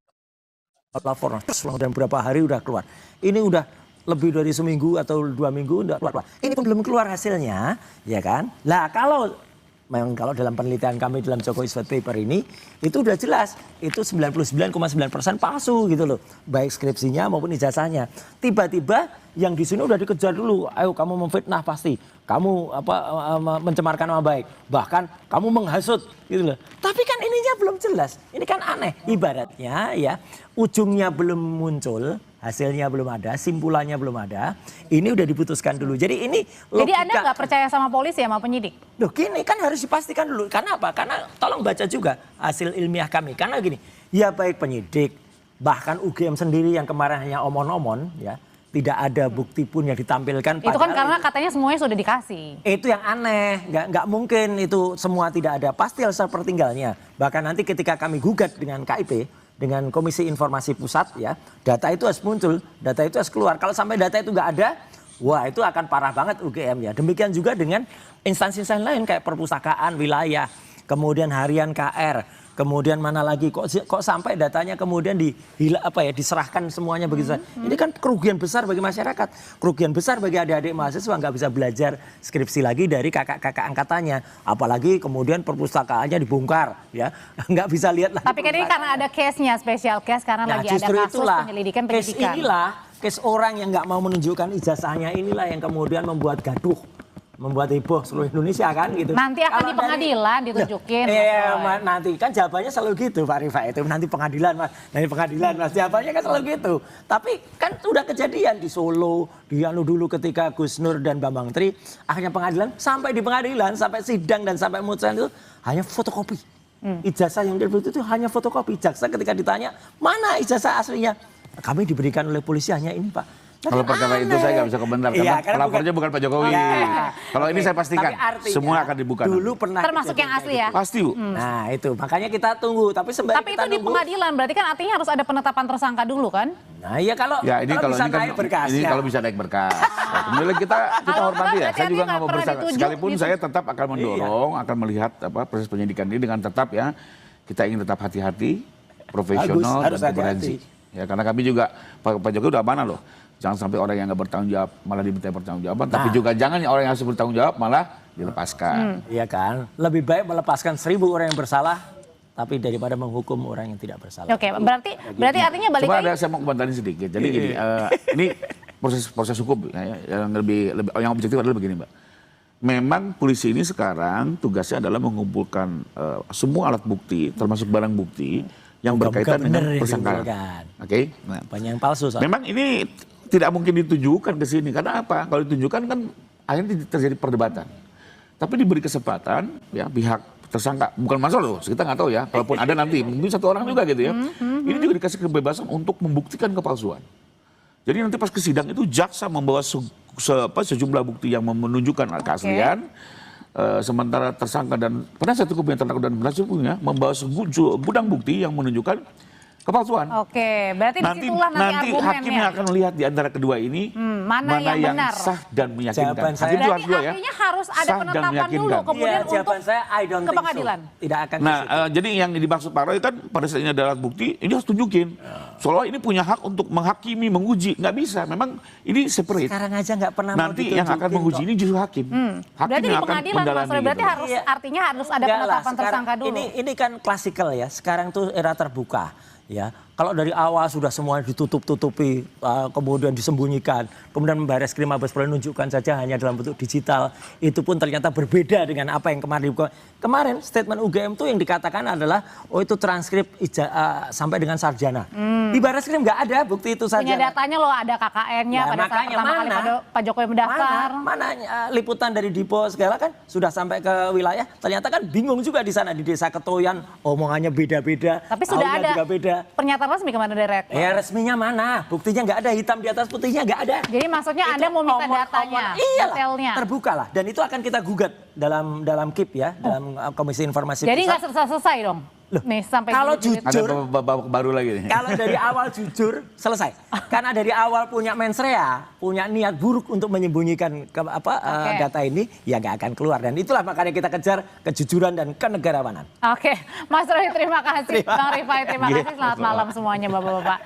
lapor terus dan berapa hari udah keluar. Ini udah lebih dari seminggu atau 2 minggu udah keluar. Ini pun belum keluar hasilnya, ya kan? Lah kalau memang kalau dalam penelitian kami dalam Jokowi White Paper ini itu udah jelas itu 99,9% palsu gitu loh, baik skripsinya maupun ijazahnya. Tiba-tiba yang di sini udah dikejar dulu, ayo kamu memfitnah pasti, kamu mencemarkan nama baik, bahkan kamu menghasut gitu loh. Tapi kan ininya belum jelas, ini kan aneh. Ibaratnya ya ujungnya belum muncul, hasilnya belum ada, simpulannya belum ada, ini udah diputuskan dulu. Jadi ini logika. Jadi Anda nggak percaya sama polisi sama penyidik? Loh gini kan harus dipastikan dulu. Karena apa? Karena tolong baca juga hasil ilmiah kami. Karena gini, ya baik penyidik, bahkan UGM sendiri yang kemarin hanya omon-omon ya, tidak ada bukti pun yang ditampilkan. Itu kan karena katanya semuanya sudah dikasih. Itu yang aneh, nggak mungkin itu semua tidak ada. Pasti harus sepertinggalnya. Bahkan nanti ketika kami gugat dengan KIP, dengan Komisi Informasi Pusat ya, data itu harus muncul, data itu harus keluar. Kalau sampai data itu nggak ada, wah itu akan parah banget UGM ya. Demikian juga dengan instansi-instansi lain kayak perpustakaan wilayah, kemudian harian KR, kemudian mana lagi kok sampai datanya kemudian diserahkan semuanya begitu saja. Ini kan kerugian besar bagi masyarakat, kerugian besar bagi adik-adik mahasiswa nggak bisa belajar skripsi lagi dari kakak-kakak angkatannya, apalagi kemudian perpustakaannya dibongkar ya, nggak bisa lihat lagi. Tapi kan ini karena ada case-nya, special case karena lagi ada kasus penyelidikan penyidikan. Case orang yang nggak mau menunjukkan ijazahnya inilah yang kemudian membuat gaduh, membuat heboh seluruh Indonesia kan gitu. Nanti akan di pengadilan ditunjukin. Nanti kan jawabannya selalu gitu Pak Rifa itu, nanti pengadilan mas, jawabannya kan selalu gitu. Tapi kan sudah kejadian di Solo, di dulu ketika Gus Nur dan Bambang Tri, akhirnya pengadilan, sampai di pengadilan, sampai sidang dan sampai putusan itu hanya fotokopi. Ijazah yang terbukti itu hanya fotokopi. Jaksa ketika ditanya, mana ijazah aslinya? Kami diberikan oleh polisi hanya ini, Pak. Kalau perkara itu saya nggak bisa komentar karena pelapornya bukan Pak Jokowi. Kalau ini saya pastikan semua akan dibuka. Dulu pernah termasuk yang asli ya. Pasti, Bu. Nah, itu makanya kita tunggu. Tapi itu di pengadilan berarti kan artinya harus ada penetapan tersangka dulu kan? Nah, iya kalau bisa naik berkas. Ini kalau bisa naik berkas. Kemudian kita hormati ya. Saya juga nggak mau bersalah. Sekalipun saya tetap akan mendorong, akan melihat proses penyidikan ini dengan tetap ya kita ingin tetap hati-hati, profesional dan komprehensif. Ya karena kami juga Pak Jokowi udah mana loh. Jangan sampai orang yang nggak bertanggung jawab malah diminta bertanggung jawaban, tapi juga jangan orang yang harus bertanggung jawab malah dilepaskan. Iya kan, lebih baik melepaskan 1000 orang yang bersalah, tapi daripada menghukum orang yang tidak bersalah. Oke, berarti artinya balik lagi. Cuma saya mau komentarin sedikit. Jadi gini, ini proses hukum yang yang objektif adalah begini, Mbak. Memang polisi ini sekarang tugasnya adalah mengumpulkan semua alat bukti, termasuk barang bukti yang berkaitan dengan persangkaan. Oke, nah, banyak yang palsu. Memang ini tidak mungkin ditujukan ke sini karena apa? Kalau ditujukan kan akhirnya terjadi perdebatan. Tapi diberi kesempatan ya pihak tersangka, bukan masalah loh, kita nggak tahu ya. Kalaupun ada nanti mungkin satu orang juga gitu ya. Ini juga dikasih kebebasan untuk membuktikan kepalsuan. Jadi nanti pas ke sidang itu jaksa membawa sejumlah bukti yang menunjukkan keaslian. Sementara tersangka dan penasihat hukum yang terdakwa dan penasihat hukumnya membawa gudang bukti yang menunjukkan kepalsuan. Oke, berarti disitulah nanti argumennya. Hakim yang akan melihat di antara kedua ini mana yang benar, sah dan meyakinkan. Berarti artinya harus ada penetapan dulu kemudian untuk saya, ke pengadilan. Tidak akan. Nah, jadi yang dimaksud Pak Roy kan pada saat ini ada alat bukti, ini harus tunjukin. Seolah ini punya hak untuk menghakimi, menguji, nggak bisa. Memang ini separate. Sekarang aja nggak pernah. Nanti yang akan menguji ini justru hakim. Berarti di pengadilan, Mas Roy, berarti harus artinya harus ada penetapan tersangka dulu. Ini kan klasikal ya. Sekarang tuh era terbuka. Ya, kalau dari awal sudah semua ditutup-tutupi, kemudian disembunyikan, kemudian Barreskrim Mabes Polri menunjukkan saja hanya dalam bentuk digital, itu pun ternyata berbeda dengan apa yang kemarin dibuka. Kemarin statement UGM itu yang dikatakan adalah, oh itu transkrip sampai dengan sarjana. Di Barreskrim nggak ada bukti itu saja. Punya datanya loh, ada KKN-nya pada saat pertama kali Pak Jokowi mendaftar. Mana liputan dari Dipo segala kan sudah sampai ke wilayah, ternyata kan bingung juga di sana di Desa Ketoyan, omongannya beda-beda. Tapi sudah ada juga beda. Pernyataan resmi kemana dari rektor? Ya resminya mana? Buktinya nggak ada, hitam di atas putihnya nggak ada. Jadi maksudnya Anda mau minta datanya, detailnya. Terbuka lah, dan itu akan kita gugat dalam KIP ya, dalam Komisi Informasi Pusat. Jadi nggak selesai dong? Loh, nih sampai kalau jujur, ada babak baru lagi nih. Kalau dari awal jujur selesai. Karena dari awal punya mensrea, punya niat buruk untuk menyembunyikan data ini, ya nggak akan keluar. Dan itulah makanya kita kejar kejujuran dan kenegarawanan. Oke, Mas Roy terima kasih, Bang Rifai terima kasih. Selamat malam semuanya, Bapak-bapak.